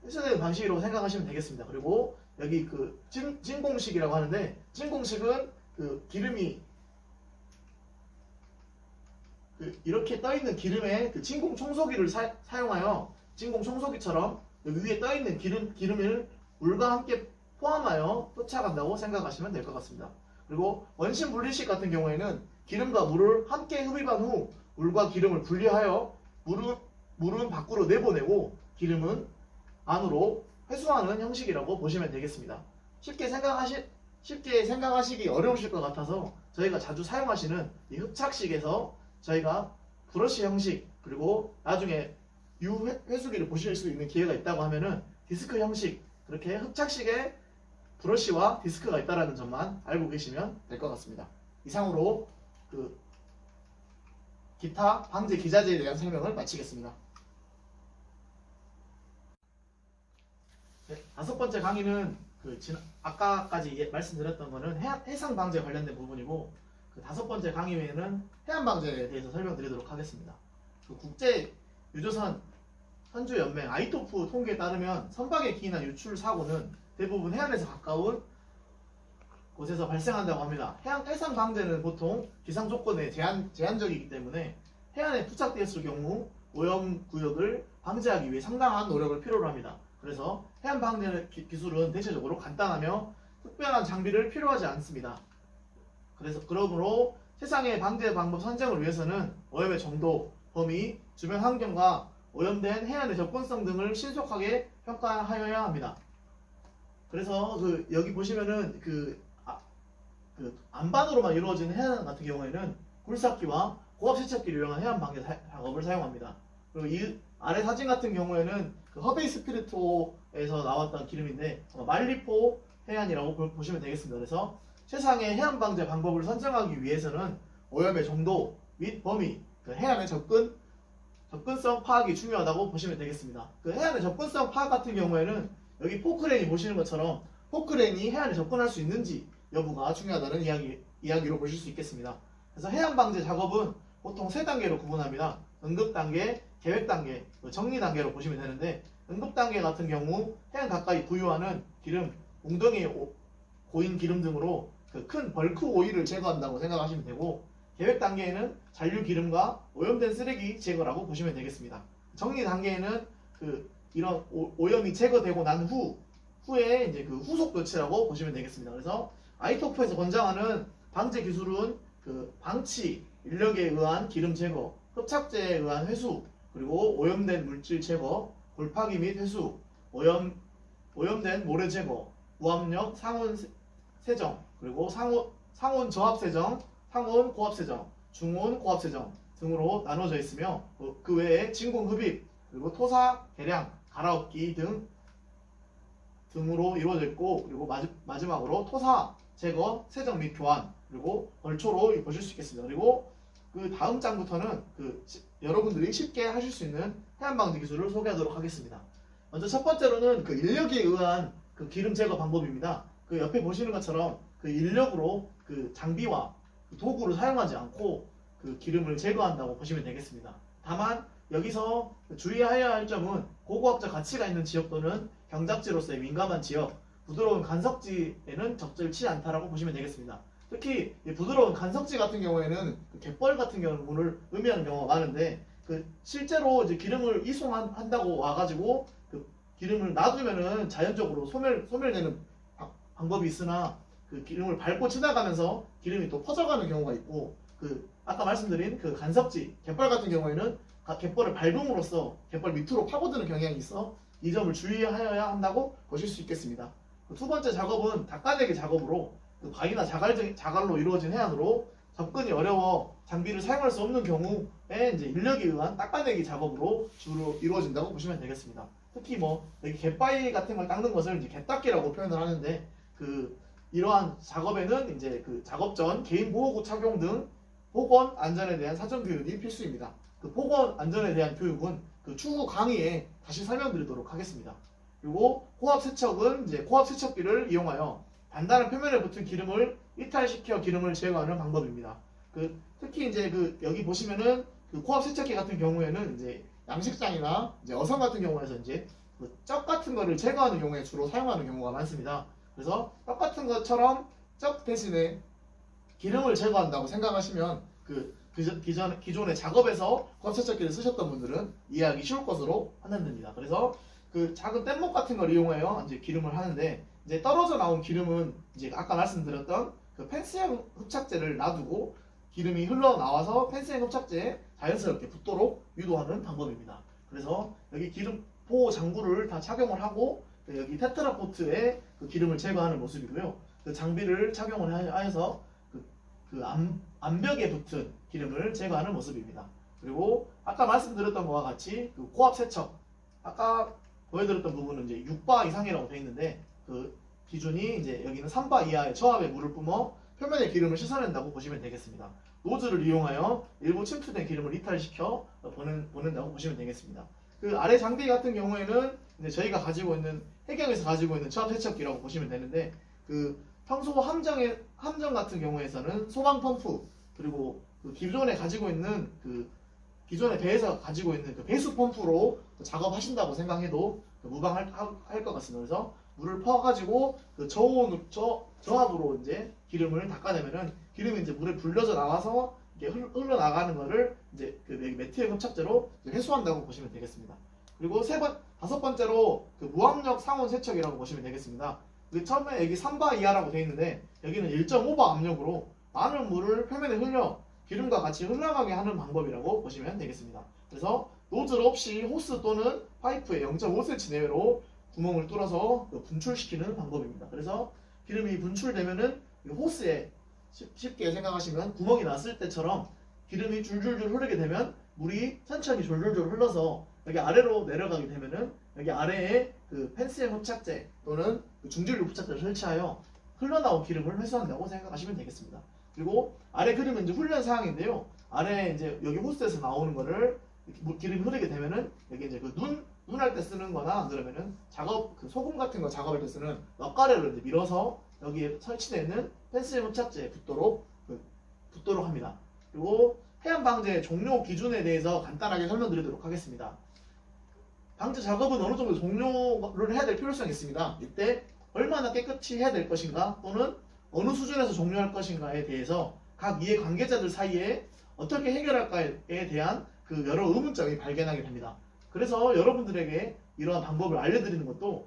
생각하시면 되겠습니다. 그리고 여기 그 진공식이라고 하는데, 진공식은 그 기름이 이렇게 떠있는 기름에 그 진공 청소기를 사용하여 진공 청소기처럼 여기 위에 떠있는 기름을 물과 함께 포함하여 쫓아간다고 생각하시면 될 것 같습니다. 그리고 원심 분리식 같은 경우에는 기름과 물을 함께 흡입한 후 물과 기름을 분리하여 물은 밖으로 내보내고 기름은 안으로 회수하는 형식이라고 보시면 되겠습니다. 쉽게 생각하시기 어려우실 것 같아서 저희가 자주 사용하시는 이 흡착식에서 저희가 브러쉬 형식, 그리고 나중에 유회수기를 보실 수 있는 기회가 있다고 하면은 디스크 형식, 그렇게 흡착식에 브러쉬와 디스크가 있다는 점만 알고 계시면 될 것 같습니다. 이상으로 그 기타 방제 기자재에 대한 설명을 마치겠습니다. 네, 5번째 강의는 아까까지 말씀드렸던 거는 해상 방제 관련된 부분이고, 그 5번째 강의 외에는 해안 방제에 대해서 설명드리도록 하겠습니다. 그 국제 유조선 선주 연맹 아이토프 통계에 따르면 선박에 기인한 유출 사고는 대부분 해안에서 가까운 곳에서 발생한다고 합니다. 해상 방제는 보통 기상 조건에 제한적이기 때문에 해안에 부착되었을 경우 오염 구역을 방제하기 위해 상당한 노력을 필요로 합니다. 그래서 해안 방제 기술은 대체적으로 간단하며 특별한 장비를 필요하지 않습니다. 그러므로 세상의 방제 방법 선정을 위해서는 오염의 정도, 범위, 주변 환경과 오염된 해안의 접근성 등을 신속하게 평가하여야 합니다. 그래서 여기 보시면은 안반으로만 이루어지는 해안 같은 경우에는 굴삭기와 고압 세척기를 이용한 해안 방제 작업을 사용합니다. 그리고 이 아래 사진 같은 경우에는 그 허베이 스피리토에서 나왔던 기름인데 말리포 해안이라고 보시면 되겠습니다. 그래서 세상의 해안 방제 방법을 선정하기 위해서는 오염의 정도 및 범위, 해안의 접근성 파악이 중요하다고 보시면 되겠습니다. 그 해안의 접근성 파악 같은 경우에는 여기 포크레인이 보시는 것처럼 포크레인이 해안에 접근할 수 있는지 여부가 중요하다는 이야기로 보실 수 있겠습니다. 그래서 해안 방제 작업은 보통 3단계로 구분합니다. 응급 단계, 계획 단계, 정리 단계로 보시면 되는데, 응급 단계 같은 경우 해안 가까이 부유하는 기름, 웅덩이에 고인 기름 등으로 그 큰 벌크 오일을 제거한다고 생각하시면 되고, 계획 단계에는 잔류 기름과 오염된 쓰레기 제거라고 보시면 되겠습니다. 정리 단계에는 이런 오염이 제거되고 난 후에 이제 그 후속 조치라고 보시면 되겠습니다. 그래서 아이토프에서 권장하는 방제 기술은 방치, 인력에 의한 기름 제거, 흡착제에 의한 회수, 그리고 오염된 물질 제거, 골파기 및 회수, 오염된 모래 제거, 우압력 상온 세정, 그리고 상온 저압 세정, 상온 고압 세정, 중온 고압 세정 등으로 나눠져 있으며, 그 외에 진공 흡입, 그리고 토사 개량, 갈아엎기 등으로 이루어져 있고, 그리고 마지막으로 토사 제거, 세정 및 교환, 그리고 벌초로 보실 수 있겠습니다. 그리고 그 다음 장부터는 여러분들이 쉽게 하실 수 있는 해안 방제 기술을 소개하도록 하겠습니다. 먼저 첫 번째로는 인력에 의한 기름 제거 방법입니다. 옆에 보시는 것처럼 인력으로 장비와 도구를 사용하지 않고 기름을 제거한다고 보시면 되겠습니다. 다만 여기서 주의해야 할 점은 고고압적 가치가 있는 지역 또는 경작지로서의 민감한 지역, 부드러운 간석지에는 적절치 않다라고 보시면 되겠습니다. 특히 부드러운 간석지 같은 경우에는 갯벌 같은 경우를 의미하는 경우가 많은데, 실제로 이제 기름을 이송한다고 와가지고 기름을 놔두면은 자연적으로 소멸되는 방법이 있으나, 기름을 밟고 지나가면서 기름이 또 퍼져가는 경우가 있고, 아까 말씀드린 간석지, 갯벌 같은 경우에는 갯벌을 밟음으로써 갯벌 밑으로 파고드는 경향이 있어 이 점을 주의하여야 한다고 보실 수 있겠습니다. 두 번째 작업은 닦아내기 작업으로 바위나 자갈로 이루어진 해안으로 접근이 어려워 장비를 사용할 수 없는 경우에 이제 인력에 의한 닦아내기 작업으로 주로 이루어진다고 보시면 되겠습니다. 특히 여기 갯바위 같은 걸 닦는 것을 이제 갯닦기라고 표현을 하는데, 이러한 작업에는 이제 작업 전 개인 보호구 착용 등 보건 안전에 대한 사전 교육이 필수입니다. 보건 안전에 대한 교육은 추후 강의에 다시 설명드리도록 하겠습니다. 그리고 고압 세척은 이제 고압 세척기를 이용하여 단단한 표면에 붙은 기름을 이탈시켜 기름을 제거하는 방법입니다. 특히 이제 여기 보시면은 고압 세척기 같은 경우에는 이제 양식장이나 이제 어선 같은 경우에서 이제 쩍 같은 거를 제거하는 경우에 주로 사용하는 경우가 많습니다. 그래서 떡 같은 것처럼 쩍 대신에 기름을 제거한다고 생각하시면 기존의 작업에서 고압 세척기를 쓰셨던 분들은 이해하기 쉬울 것으로 판단됩니다. 그래서 작은 뗏목 같은 걸 이용하여 이제 기름을 하는데, 이제 떨어져 나온 기름은 이제 아까 말씀드렸던 펜스형 흡착제를 놔두고 기름이 흘러나와서 펜스형 흡착제에 자연스럽게 붙도록 유도하는 방법입니다. 그래서 여기 기름 보호 장구를 다 착용을 하고 여기 테트라포트에 기름을 제거하는 모습이고요. 장비를 착용을 하여서 암벽에 붙은 기름을 제거하는 모습입니다. 그리고 아까 말씀드렸던 것과 같이 고압 세척, 아까 보여드렸던 부분은 이제 6바 이상이라고 되어 있는데 기준이 이제 여기는 3바 이하의 저압에 물을 뿜어 표면의 기름을 씻어낸다고 보시면 되겠습니다. 노즐을 이용하여 일부 침투된 기름을 이탈시켜 보낸다고 보시면 되겠습니다. 아래 장비 같은 경우에는 이제 저희가 가지고 있는 해경에서 가지고 있는 저압 세척기라고 보시면 되는데, 평소 함정 같은 경우에서는 소방 펌프, 그리고 기존에 가지고 있는 기존의 배에서 가지고 있는 배수 펌프로 작업하신다고 생각해도 무방할 것 같습니다. 그래서 물을 퍼가지고 저압으로 이제 기름을 닦아내면은 기름이 이제 물에 불려져 나와서 이렇게 흘러나가는 거를 이제 매트형 흡착제로 해소한다고 보시면 되겠습니다. 그리고 다섯 번째로 무압력 상온 세척이라고 보시면 되겠습니다. 처음에 여기 3바 이하라고 되어 있는데 여기는 1.5바 압력으로 많은 물을 표면에 흘려 기름과 같이 흘러가게 하는 방법이라고 보시면 되겠습니다. 그래서 노즐 없이 호스 또는 파이프에 0.5cm 내외로 구멍을 뚫어서 분출시키는 방법입니다. 그래서 기름이 분출되면은 호스에 쉽게 생각하시면 구멍이 났을 때처럼 기름이 줄줄줄 흐르게 되면 물이 천천히 졸졸졸 흘러서 여기 아래로 내려가게 되면은 여기 아래에 펜스형 흡착제 또는 중진류 흡착제를 설치하여 흘러나온 기름을 회수한다고 생각하시면 되겠습니다. 그리고 아래 그림은 이제 훈련 사항인데요. 아래 이제 여기 호스에서 나오는 거를 기름이 흐르게 되면은 여기 이제 눈 할 때 쓰는 거나 안 그러면은 소금 같은 거 작업할 때 쓰는 넛가래를 이제 밀어서 여기에 설치되어 있는 펜스형 흡착제에 붙도록 합니다. 그리고 해양 방제 종료 기준에 대해서 간단하게 설명드리도록 하겠습니다. 방제 작업은 어느 정도 종료를 해야 될 필요성이 있습니다. 이때 얼마나 깨끗이 해야 될 것인가 또는 어느 수준에서 종료할 것인가에 대해서 각 이해 관계자들 사이에 어떻게 해결할까에 대한 여러 의문점이 발견하게 됩니다. 그래서 여러분들에게 이러한 방법을 알려드리는 것도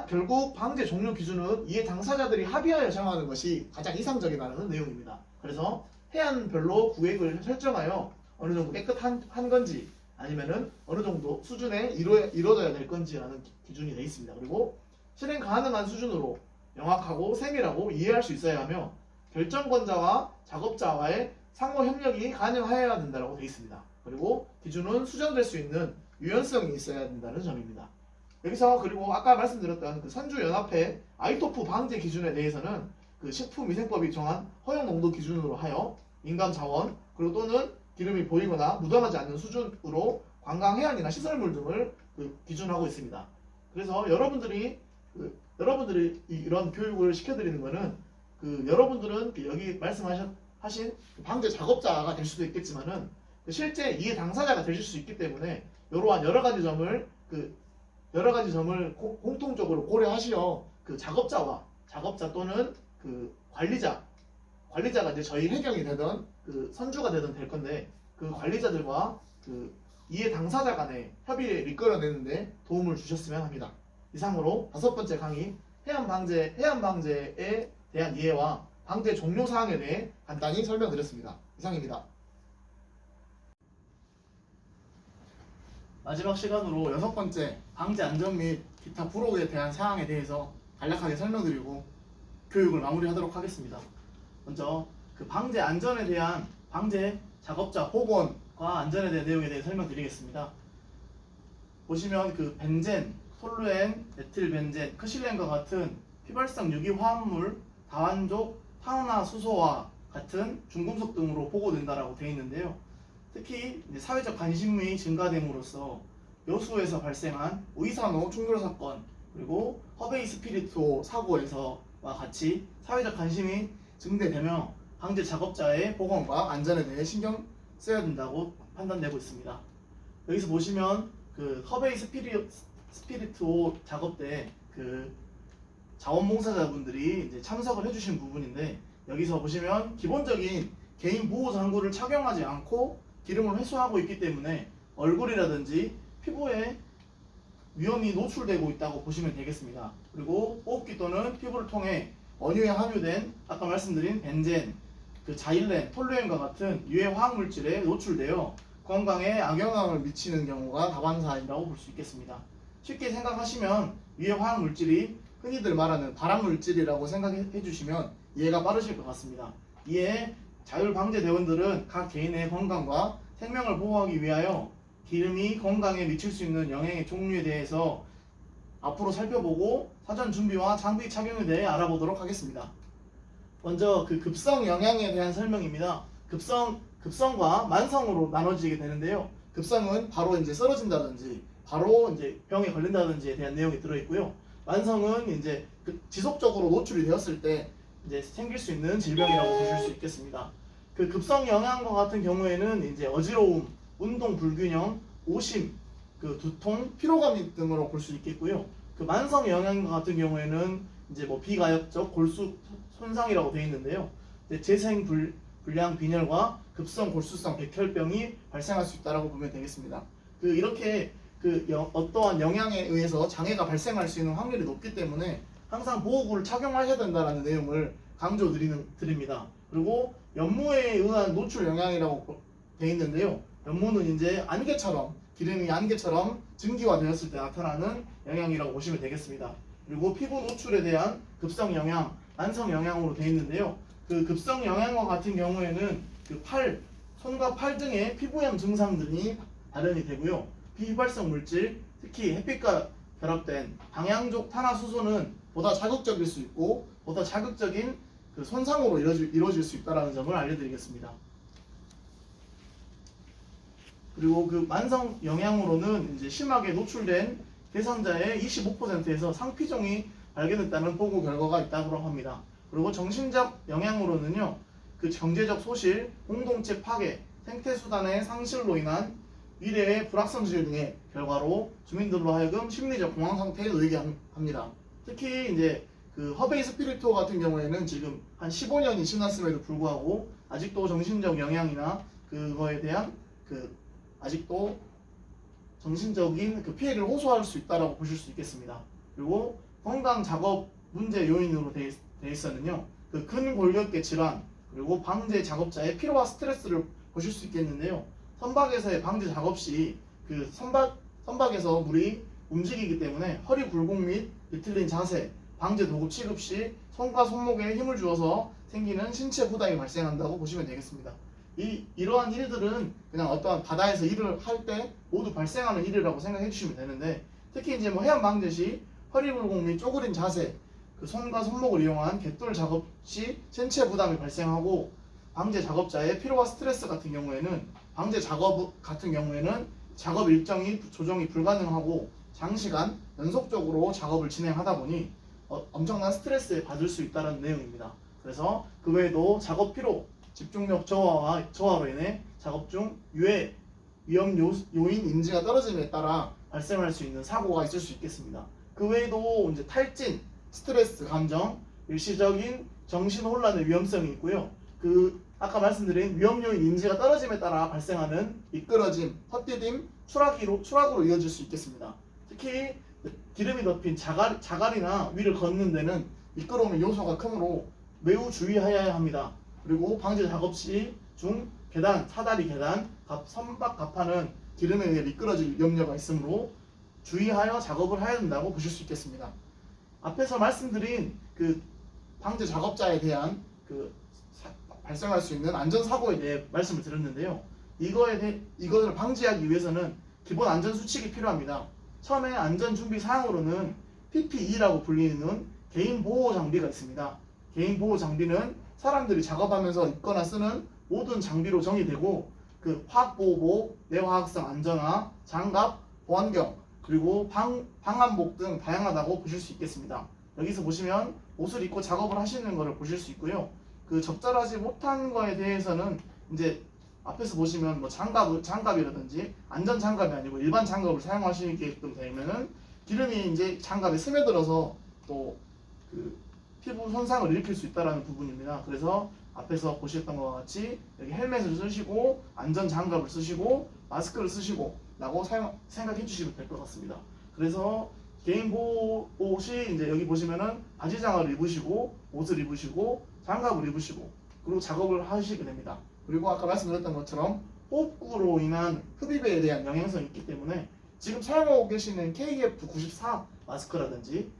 결국 방제 종료 기준은 이해 당사자들이 합의하여 정하는 것이 가장 이상적이라는 내용입니다. 그래서 해안별로 구획을 설정하여 어느 정도 깨끗한 건지 아니면은 어느 정도 수준에 이루어져야 될 건지라는 기준이 되어 있습니다. 그리고 실행 가능한 수준으로 명확하고 세밀하고 이해할 수 있어야 하며 결정권자와 작업자와의 상호 협력이 가능하여야 된다고 되어 있습니다. 그리고 기준은 수정될 수 있는 유연성이 있어야 된다는 점입니다. 여기서 그리고 아까 말씀드렸던 선주연합회 아이토프 방제 기준에 대해서는 식품위생법이 정한 허용 농도 기준으로 하여 인간 자원 그리고 또는 기름이 보이거나 묻어나지 않는 수준으로 관광 해안이나 시설물 등을 기준하고 있습니다. 그래서 여러분들이 이런 교육을 시켜드리는 것은 여러분들은 여기 말씀하신 방제 작업자가 될 수도 있겠지만은 실제 이해 당사자가 되실 수 있기 때문에 이러한 여러 가지 점을 공통적으로 고려하시어 작업자 또는 관리자가 이제 저희 해경이 되든 선주가 되든 될 건데 관리자들과 이해 당사자 간의 협의를 이끌어내는데 도움을 주셨으면 합니다. 이상으로 5번째 강의 해안 방제에 대한 이해와 방제 종료 사항에 대해 간단히 설명드렸습니다. 이상입니다. 마지막 시간으로 6번째 방제 안전 및 기타 불호에 대한 사항에 대해서 간략하게 설명드리고 교육을 마무리하도록 하겠습니다. 먼저 방제 안전에 대한 방제 작업자 복원과 안전에 대한 내용에 대해 설명드리겠습니다. 보시면 벤젠, 톨루엔, 메틸벤젠, 크실렌과 같은 휘발성 유기 화합물, 다완족, 탄화수소와 같은 중금속 등으로 보고된다라고 되어 있는데요. 특히 사회적 관심이 증가됨으로써 여수에서 발생한 오이산호 충돌 사건, 그리고 허베이 스피리투 사고에서와 같이 사회적 관심이 증대되며 방제 작업자의 보건과 안전에 대해 신경 써야 된다고 판단되고 있습니다. 여기서 보시면 그 허베이 스피리투 작업 때 그 자원봉사자분들이 이제 참석을 해주신 부분인데, 여기서 보시면 기본적인 개인 보호 장구를 착용하지 않고 기름을 회수하고 있기 때문에 얼굴이라든지 피부에 위험이 노출되고 있다고 보시면 되겠습니다. 그리고 호흡기 또는 피부를 통해 원유에 함유된 아까 말씀드린 벤젠, 그 자일렌, 톨루엔과 같은 유해 화학 물질에 노출되어 건강에 악영향을 미치는 경우가 다반사이라고 볼 수 있겠습니다. 쉽게 생각하시면 유해 화학 물질이 흔히들 말하는 발암 물질이라고 생각해 주시면 이해가 빠르실 것 같습니다. 이에 자율방제대원들은 각 개인의 건강과 생명을 보호하기 위하여 기름이 건강에 미칠 수 있는 영향의 종류에 대해서 앞으로 살펴보고 사전 준비와 장비 착용에 대해 알아보도록 하겠습니다. 먼저 그 급성 영향에 대한 설명입니다. 급성과 만성으로 나눠지게 되는데요. 급성은 바로 이제 쓰러진다든지 바로 이제 병에 걸린다든지에 대한 내용이 들어있고요. 만성은 이제 지속적으로 노출이 되었을 때 이제 생길 수 있는 질병이라고 보실 수 있겠습니다. 그 급성 영양과 같은 경우에는 이제 어지러움, 운동 불균형, 오심, 그 두통, 피로감 등으로 볼 수 있겠고요. 그 만성 영양과 같은 경우에는 이제 뭐 비가역적 골수 손상이라고 되어 있는데요. 재생 불량 빈혈과 급성 골수성 백혈병이 발생할 수 있다라고 보면 되겠습니다. 이렇게 어떠한 영향에 의해서 장애가 발생할 수 있는 확률이 높기 때문에 항상 보호구를 착용하셔야 된다는 내용을 드립니다. 그리고 연무에 의한 노출 영향이라고 되어 있는데요. 연무는 이제 안개처럼, 기름이 안개처럼 증기화되었을 때 나타나는 영향이라고 보시면 되겠습니다. 그리고 피부 노출에 대한 급성 영향, 만성 영향으로 되어 있는데요. 그 급성 영향과 같은 경우에는 손과 팔 등의 피부염 증상들이 발현이 되고요. 비휘발성 물질, 특히 햇빛과 결합된 방향족 탄화수소는 보다 자극적일 수 있고 보다 자극적인 그 손상으로 이루어질 수 있다는 점을 알려드리겠습니다. 그리고 그 만성 영향으로는 이제 심하게 노출된 대상자의 25%에서 상피종이 발견됐다는 보고 결과가 있다고 합니다. 그리고 정신적 영향으로는요, 그 경제적 소실, 공동체 파괴, 생태수단의 상실로 인한 미래의 불확성질 등의 결과로 주민들로 하여금 심리적 공황 상태에 놓이게 합니다. 특히 이제 그 허베이 스피리투 같은 경우에는 지금 한 15년이 지났음에도 불구하고 아직도 정신적 영향이나 그거에 대한 아직도 정신적인 피해를 호소할 수 있다라고 보실 수 있겠습니다. 그리고 건강 작업 문제 요인으로 돼 있어는요, 그 근골격계 질환, 그리고 방제 작업자의 피로와 스트레스를 보실 수 있겠는데요. 선박에서의 방제 작업 시 그 선박에서 물이 움직이기 때문에 허리 굴곡 및 비틀린 자세, 방제 도구 취급 시 손과 손목에 힘을 주어서 생기는 신체 부담이 발생한다고 보시면 되겠습니다. 이러한 일들은 그냥 어떠한 바다에서 일을 할 때 모두 발생하는 일이라고 생각해 주시면 되는데, 특히 이제 해양 방제 시 허리 굴곡 및 쪼그린 자세, 그 손과 손목을 이용한 갯돌 작업 시 신체 부담이 발생하고, 방제 작업자의 피로와 스트레스 같은 경우에는 작업 일정이 조정이 불가능하고 장시간 연속적으로 작업을 진행하다 보니 엄청난 스트레스에 받을 수 있다는 내용입니다. 그래서 그 외에도 작업 피로, 집중력 저하로 인해 작업 중 유해 위험 요인 인지가 떨어짐에 따라 발생할 수 있는 사고가 있을 수 있겠습니다. 그 외에도 이제 탈진, 스트레스, 감정, 일시적인 정신 혼란의 위험성이 있고요. 아까 말씀드린 위험 요인 인지가 떨어짐에 따라 발생하는 미끄러짐, 헛디딤, 추락으로 이어질 수 있겠습니다. 특히 기름이 덮인 자갈이나 위를 걷는 데는 미끄러움의 요소가 크므로 매우 주의해야 합니다. 그리고 방제 작업 시 중 계단, 사다리 계단, 선박 갑판은 기름에 의해 미끄러질 염려가 있으므로 주의하여 작업을 해야 된다고 보실 수 있겠습니다. 앞에서 말씀드린 방제 작업자에 대한 발생할 수 있는 안전사고에 대해 말씀을 드렸는데요. 이것을 방지하기 위해서는 기본 안전수칙이 필요합니다. 처음에 안전준비 사항으로는 PPE라고 불리는 개인보호 장비가 있습니다. 개인보호 장비는 사람들이 작업하면서 입거나 쓰는 모든 장비로 정의되고, 화학보호복, 내화학성 안전화, 장갑, 보안경, 그리고 방한복 등 다양하다고 보실 수 있겠습니다. 여기서 보시면 옷을 입고 작업을 하시는 것을 보실 수 있고요. 그 적절하지 못한 거에 대해서는 이제 앞에서 보시면 뭐 장갑이라든지 안전 장갑이 아니고 일반 장갑을 사용하시게끔 되면은 기름이 이제 장갑에 스며들어서 또 그 피부 손상을 일으킬 수 있다는 부분입니다. 그래서 앞에서 보셨던 것과 같이 여기 헬멧을 쓰시고 안전 장갑을 쓰시고 마스크를 쓰시고 라고 생각해 주시면 될 것 같습니다. 그래서 개인 보호 옷이 이제 여기 보시면은 바지 장화를 입으시고 옷을 입으시고 장갑을 입으시고 그리고 작업을 하시게 됩니다. 그리고 아까 말씀드렸던 것처럼 호흡구로 인한 흡입에 대한 영향성이 있기 때문에 지금 사용하고 계시는 KF94 마스크라든지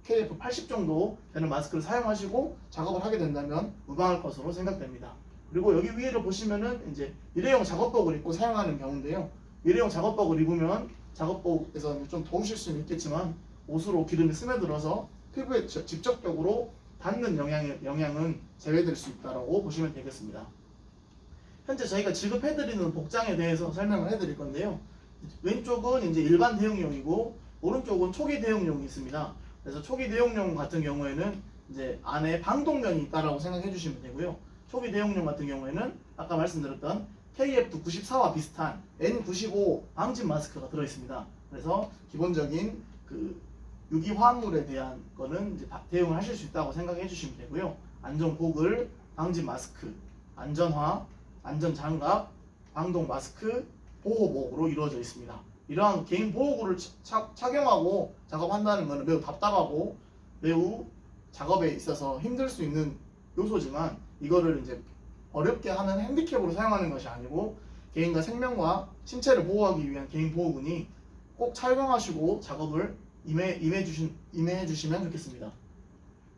KF80 정도 되는 마스크를 사용하시고 작업을 하게 된다면 무방할 것으로 생각됩니다. 그리고 여기 위를 보시면은 이제 일회용 작업복을 입고 사용하는 경우인데요. 일회용 작업복을 입으면 작업복에서 좀 더우실 수는 있겠지만 옷으로 기름이 스며들어서 피부에 직접적으로 닿는 영향은 제외될 수 있다고 보시면 되겠습니다. 현재 저희가 지급해드리는 복장에 대해서 설명을 해드릴 건데요. 왼쪽은 이제 일반 대용용이고 오른쪽은 초기 대용용이 있습니다. 그래서 초기 대용용 같은 경우에는 이제 안에 방독면이 있다라고 생각해 주시면 되고요. 초기 대용용 같은 경우에는 아까 말씀드렸던 KF94와 비슷한 N95 방진 마스크가 들어있습니다. 그래서 기본적인 그 유기 화합물에 대한 거는 이제 대응을 하실 수 있다고 생각해 주시면 되고요. 안전 고글, 방진 마스크, 안전화, 안전 장갑, 방독 마스크, 보호복으로 이루어져 있습니다. 이러한 개인 보호구를 착용하고 작업한다는 것은 매우 답답하고 매우 작업에 있어서 힘들 수 있는 요소지만 이거를 이제 어렵게 하는 핸디캡으로 사용하는 것이 아니고 개인과 생명과 신체를 보호하기 위한 개인 보호군이 꼭 착용하시고 작업을 임해 주시면 좋겠습니다.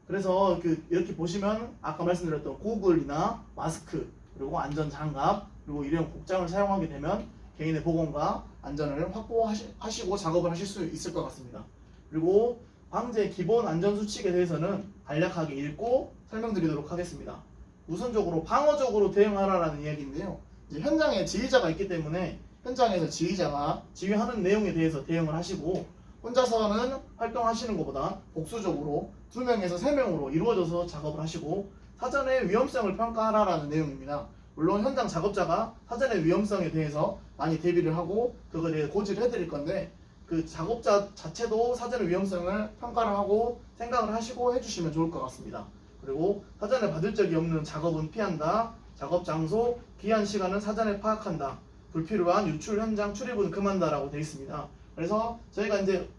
그래서 이렇게 보시면 아까 말씀드렸던 고글이나 마스크 그리고 안전 장갑 그리고 일회용 복장을 사용하게 되면 개인의 보건과 안전을 확보하시고 작업을 하실 수 있을 것 같습니다. 그리고 방제 기본 안전 수칙에 대해서는 간략하게 읽고 설명드리도록 하겠습니다. 우선적으로 방어적으로 대응하라라는 이야기인데요. 이제 현장에 지휘자가 있기 때문에 현장에서 지휘자가 지휘하는 내용에 대해서 대응을 하시고 혼자서는 활동하시는 것보다 복수적으로 2명에서 3명으로 이루어져서 작업을 하시고 사전에 위험성을 평가하라라는 내용입니다. 물론 현장 작업자가 사전의 위험성에 대해서 많이 대비를 하고 그거에 대해 고지를 해드릴 건데 그 작업자 자체도 사전의 위험성을 평가를 하고 생각을 하시고 해주시면 좋을 것 같습니다. 그리고 사전에 받을 적이 없는 작업은 피한다. 작업 장소, 기한 시간은 사전에 파악한다. 불필요한 유출 현장 출입은 금한다라고 되어 있습니다. 그래서 저희가 이제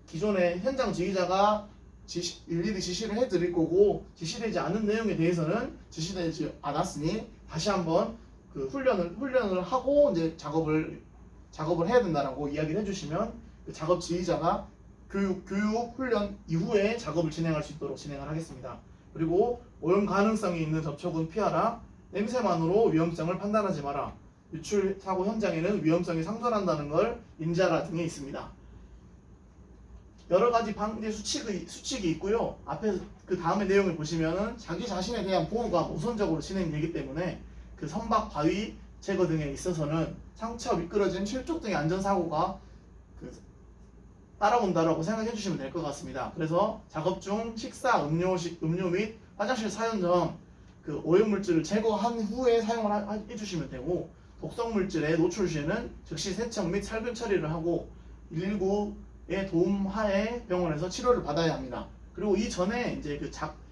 기존에 현장 지휘자가 일일이 지시를 해드릴 거고 지시되지 않은 내용에 대해서는 지시되지 않았으니 다시 한번 그 훈련을 하고 이제 작업을 해야 된다라고 이야기를 해주시면 그 작업 지휘자가 교육 훈련 이후에 작업을 진행할 수 있도록 진행을 하겠습니다. 그리고 오염 가능성이 있는 접촉은 피하라. 냄새만으로 위험성을 판단하지 마라. 유출 사고 현장에는 위험성이 상존한다는 걸 인지하라 등에 있습니다. 여러 가지 방제 수칙이 있고요. 앞에 그 다음의 내용을 보시면은 자기 자신에 대한 보호가 우선적으로 진행되기 때문에 그 선박, 바위 제거 등에 있어서는 상처, 미끄러짐, 실족 등의 안전사고가 따라온다라고 생각해 주시면 될 것 같습니다. 그래서 작업 중 식사, 음료 및 화장실 사용 전 그 오염물질을 제거한 후에 사용을 해주시면 되고 독성 물질에 노출 시에는 즉시 세척 및 살균 처리를 하고 119의 도움 하에 병원에서 치료를 받아야 합니다. 그리고 이전에 이제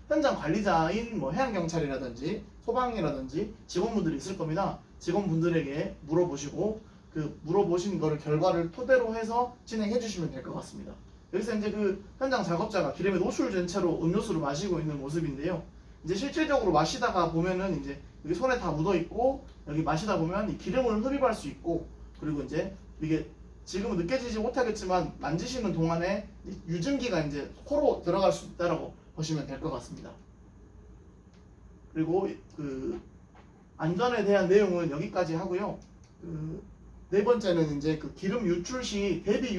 현장 관리자인 뭐 해양경찰이라든지 소방이라든지 직원분들이 있을 겁니다. 직원분들에게 물어보시고 그 물어보신 거를 결과를 토대로 해서 진행해 주시면 될 것 같습니다. 여기서 이제 그 현장 작업자가 기름에 노출된 채로 음료수를 마시고 있는 모습인데요. 이제 실질적으로 마시다가 보면은 이제 여기 손에 다 묻어 있고 여기 마시다 보면 이 기름을 흡입할 수 있고 그리고 이제 이게 지금은 느껴지지 못하겠지만 만지시는 동안에 유증기가 이제 코로 들어갈 수 있다라고 보시면 될 것 같습니다. 그리고 그 안전에 대한 내용은 여기까지 하고요. 네 번째는 이제 그 기름 유출 시 대비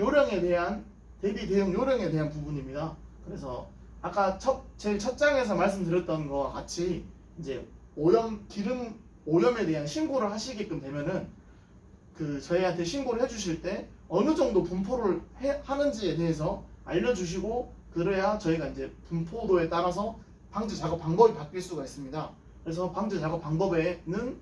대응 요령에 대한 부분입니다. 그래서 아까 제일 첫 장에서 말씀드렸던 거와 같이 이제 기름 오염에 대한 신고를 하시게끔 되면은 그 저희한테 신고를 해주실 때 어느 정도 분포를 하는지에 대해서 알려주시고, 그래야 저희가 이제 분포도에 따라서 방제 작업 방법이 바뀔 수가 있습니다. 그래서 방제 작업 방법에는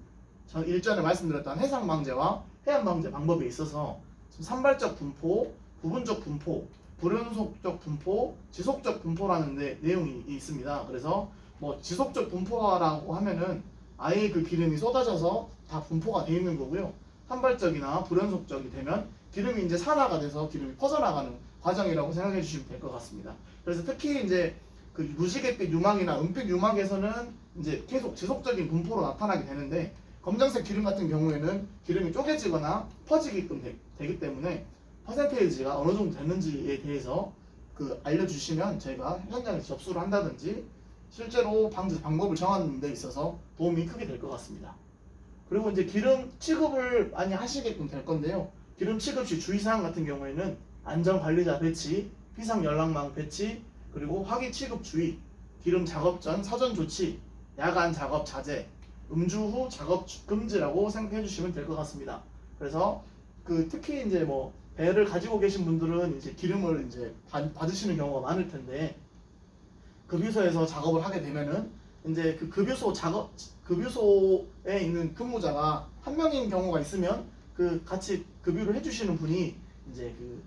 전 일전에 말씀드렸던 해상 방제와 해안 방제 방법에 있어서 산발적 분포, 부분적 분포, 불연속적 분포, 지속적 분포라는 내용이 있습니다. 그래서 뭐 지속적 분포라고 하면은 아예 그 기름이 쏟아져서 다 분포가 되어 있는 거고요. 산발적이나 불연속적이 되면 기름이 이제 산화가 돼서 기름이 퍼져나가는 과정이라고 생각해 주시면 될 것 같습니다. 그래서 특히 이제 그 무지갯빛 유막이나 은빛 유막에서는 이제 계속 지속적인 분포로 나타나게 되는데, 검정색 기름 같은 경우에는 기름이 쪼개지거나 퍼지게끔 되기 때문에 퍼센테이지가 어느 정도 되는지에 대해서 그 알려주시면 저희가 현장에 접수를 한다든지 실제로 방제 방법을 정하는 데 있어서 도움이 크게 될 것 같습니다. 그리고 이제 기름 취급을 많이 하시게끔 될 건데요. 기름 취급 시 주의사항 같은 경우에는 안전관리자 배치, 비상연락망 배치, 그리고 화기 취급 주의, 기름 작업 전 사전 조치, 야간 작업 자제, 음주 후 작업 금지라고 생각해 주시면 될 것 같습니다. 그래서 그 특히 이제 뭐 배를 가지고 계신 분들은 이제 기름을 이제 받으시는 경우가 많을 텐데, 급유소에서 작업을 하게 되면은 이제 그 급유소에 있는 근무자가 한 명인 경우가 있으면 그 같이 급유를 해주시는 분이 이제 그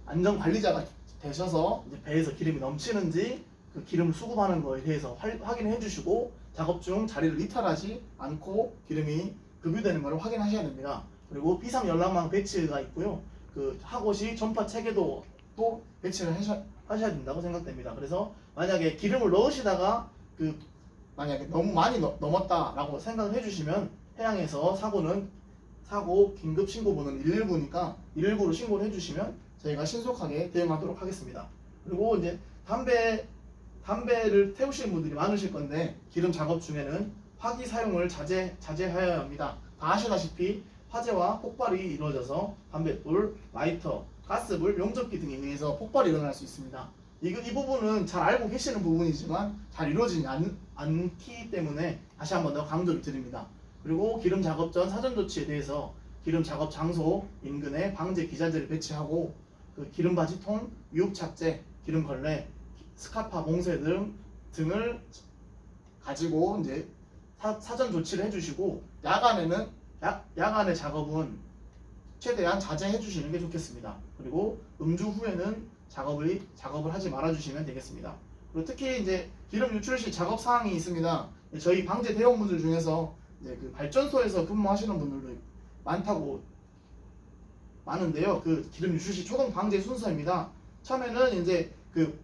안전 관리자가 되셔서 이제 배에서 기름이 넘치는지 그 기름을 수급하는 거에 대해서 확인해 주시고, 작업 중 자리를 이탈하지 않고 기름이 급유되는 것을 확인하셔야 됩니다. 그리고 비상 연락망 배치가 있고요. 그 하고 시 전파 체계도 또 배치를 하셔야 된다고 생각됩니다. 그래서 만약에 기름을 넣으시다가 그 만약에 너무 많이 넘었다라고 생각을 해주시면 해양에서 사고 긴급 신고번호는 119니까 119로 신고를 해주시면 저희가 신속하게 대응하도록 하겠습니다. 그리고 이제 담배를 태우시는 분들이 많으실 건데, 기름 작업 중에는 화기 사용을 자제하여야 합니다. 다 아시다시피 화재와 폭발이 이루어져서 담뱃불, 라이터, 가스불, 용접기 등에 의해서 폭발이 일어날 수 있습니다. 이 부분은 잘 알고 계시는 부분이지만 잘 이루어지지 않기 때문에 다시 한 번 더 강조를 드립니다. 그리고 기름 작업 전 사전 조치에 대해서 기름 작업 장소 인근에 방제 기자재를 배치하고, 그 기름 바지통, 유혹 착제, 기름 걸레, 스카파 봉쇄 등을 가지고 이제 사전 조치를 해주시고, 야간의 작업은 최대한 자제해 주시는 게 좋겠습니다. 그리고 음주 후에는 작업을 하지 말아 주시면 되겠습니다. 그리고 특히 이제 기름 유출 시 작업 사항이 있습니다. 저희 방제 대원분들 중에서 이제 그 발전소에서 근무하시는 분들도 많은데요. 그 기름 유출 시 초동 방제 순서입니다. 처음에는 이제 그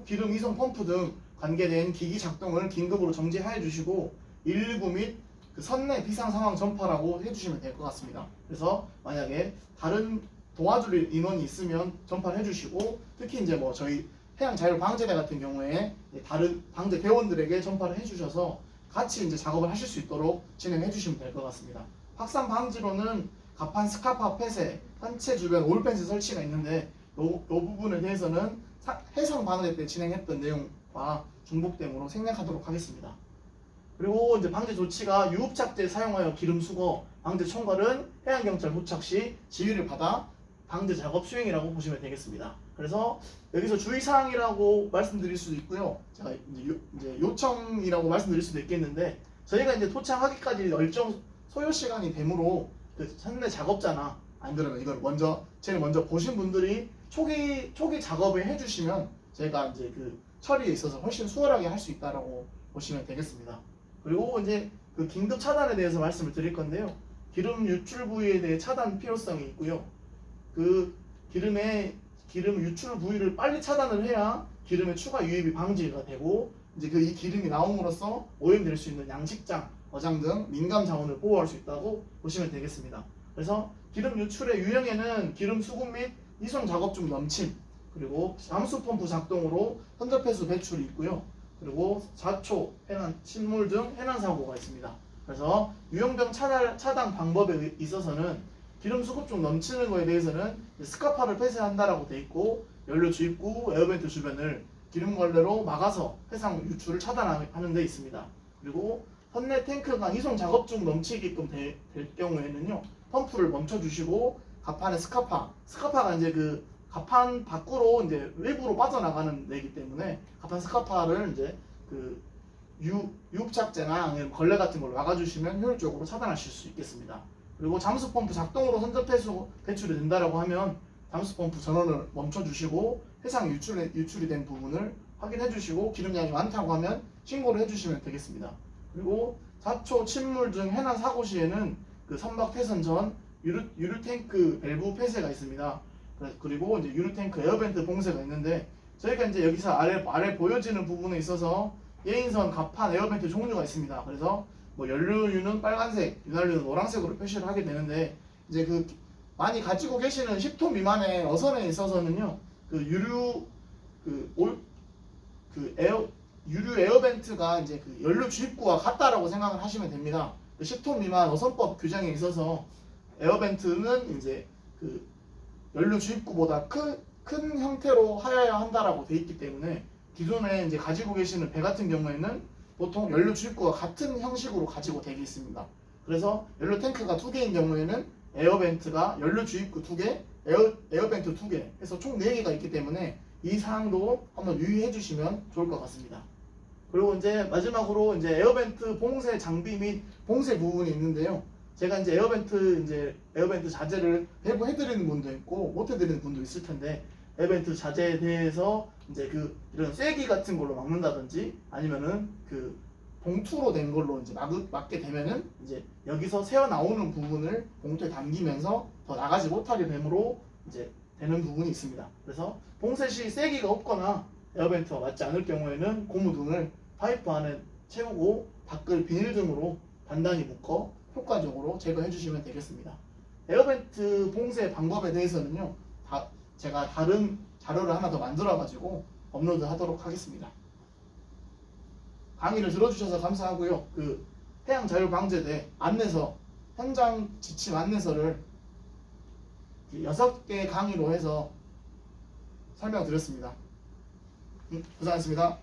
기름 이송 펌프 등 관계된 기기 작동을 긴급으로 정지해 주시고, 119 및 그 선내 비상 상황 전파라고 해주시면 될 것 같습니다. 그래서 만약에 다른 도와줄 인원이 있으면 전파를 해주시고, 특히 이제 뭐 저희 해양자율방제대 같은 경우에 다른 방제 대원들에게 전파를 해주셔서 같이 이제 작업을 하실 수 있도록 진행해 주시면 될 것 같습니다. 확산 방지로는 갑판 스카파 폐쇄, 한체 주변 올펜스 설치가 있는데, 이 부분에 대해서는 해상 방제 때 진행했던 내용과 중복되므로 생략하도록 하겠습니다. 그리고 이제 방제 조치가 유흡 착제 사용하여 기름 수거, 방제 총괄은 해양경찰 도착 시 지휘를 받아 방제 작업 수행이라고 보시면 되겠습니다. 그래서 여기서 주의사항이라고 말씀드릴 수도 있고요. 제가 이제 요청이라고 말씀드릴 수도 있겠는데, 저희가 이제 도착하기까지 일정 소요 시간이 되므로 그 현내 작업자나 안 그러면 이걸 제일 먼저 보신 분들이 초기 작업을 해주시면 저희가 이제 그 처리에 있어서 훨씬 수월하게 할 수 있다라고 보시면 되겠습니다. 그리고 이제 그 긴급 차단에 대해서 말씀을 드릴 건데요. 기름 유출 부위에 대해 차단 필요성이 있고요. 그 기름 유출 부위를 빨리 차단을 해야 기름의 추가 유입이 방지가 되고, 이제 이 기름이 나옴으로써 오염될 수 있는 양식장, 어장 등 민감 자원을 보호할 수 있다고 보시면 되겠습니다. 그래서 기름 유출의 유형에는 기름 수급 및 이송 작업 중 넘침, 그리고 잠수 펌프 작동으로 혼잡해수 배출이 있고요. 그리고 자초, 해난, 침몰 등 해난 사고가 있습니다. 그래서 유형병 차단 방법에 있어서는 기름 수급 중 넘치는 거에 대해서는 스카파를 폐쇄한다라고 돼 있고, 연료 주입구, 에어벤트 주변을 기름 걸레로 막아서 해상 유출을 차단하는 데 있습니다. 그리고 선내 탱크가 이송 작업 중 넘치게끔 될 경우에는요, 펌프를 멈춰주시고 가판의 스카파가 이제 그 가판 밖으로 이제 외부로 빠져나가는 데이기 때문에 가판 스카파를 이제 그 유흡착제나 아니면 걸레 같은 걸 막아주시면 효율적으로 차단하실 수 있겠습니다. 그리고 잠수 펌프 작동으로 선적 배출이 된다라고 하면 잠수 펌프 전원을 멈춰주시고 해상 유출이 된 부분을 확인해주시고 기름량이 많다고 하면 신고를 해주시면 되겠습니다. 그리고 사초, 침물 등 해난 사고 시에는 그 선박 폐선 전 유류탱크 밸브 폐쇄가 있습니다. 그리고 이제 유류탱크 에어벤트 봉쇄가 있는데 저희가 이제 여기서 아래 보여지는 부분에 있어서 예인선, 가판, 에어벤트 종류가 있습니다. 그래서 뭐 연료유는 빨간색, 윤활유는 노란색으로 표시를 하게 되는데 이제 그 많이 가지고 계시는 10톤 미만의 어선에 있어서는요 그 유류 에어벤트가 이제 그 연료 주입구와 같다라고 생각을 하시면 됩니다. 그 10톤 미만 어선법 규정에 있어서 에어벤트는 이제 그 연료 주입구보다 큰 형태로 하여야 한다라고 돼 있기 때문에 기존에 이제 가지고 계시는 배 같은 경우에는 보통 연료 주입구가 같은 형식으로 가지고 되어 있습니다. 그래서 연료 탱크가 2개인 경우에는 에어벤트가 연료 주입구 2개, 에어벤트 2개 해서 총 4개가 있기 때문에 이 사항도 한번 유의해 주시면 좋을 것 같습니다. 그리고 이제 마지막으로 이제 에어벤트 봉쇄 장비 및 봉쇄 부분이 있는데요. 제가 이제 에어벤트 자재를 배부해드리는 분도 있고 못해드리는 분도 있을 텐데 에어벤트 자재에 대해서 이제 이런 쐐기 같은 걸로 막는다든지 아니면은 그 봉투로 된 걸로 이제 막게 되면은 이제 여기서 새어 나오는 부분을 봉투에 담기면서 더 나가지 못하게 됨으로 이제 되는 부분이 있습니다. 그래서 봉쇄 시 쐐기가 없거나 에어벤트와 맞지 않을 경우에는 고무 등을 파이프 안에 채우고 밖을 비닐 등으로 단단히 묶어 효과적으로 제거해 주시면 되겠습니다. 에어벤트 봉쇄 방법에 대해서는요 제가 다른 자료를 하나 더 만들어 가지고 업로드 하도록 하겠습니다. 강의를 들어주셔서 감사하고요. 그 해양자율방제대 안내서 현장 지침 안내서를 6개 강의로 해서 설명드렸습니다. 고생하셨습니다.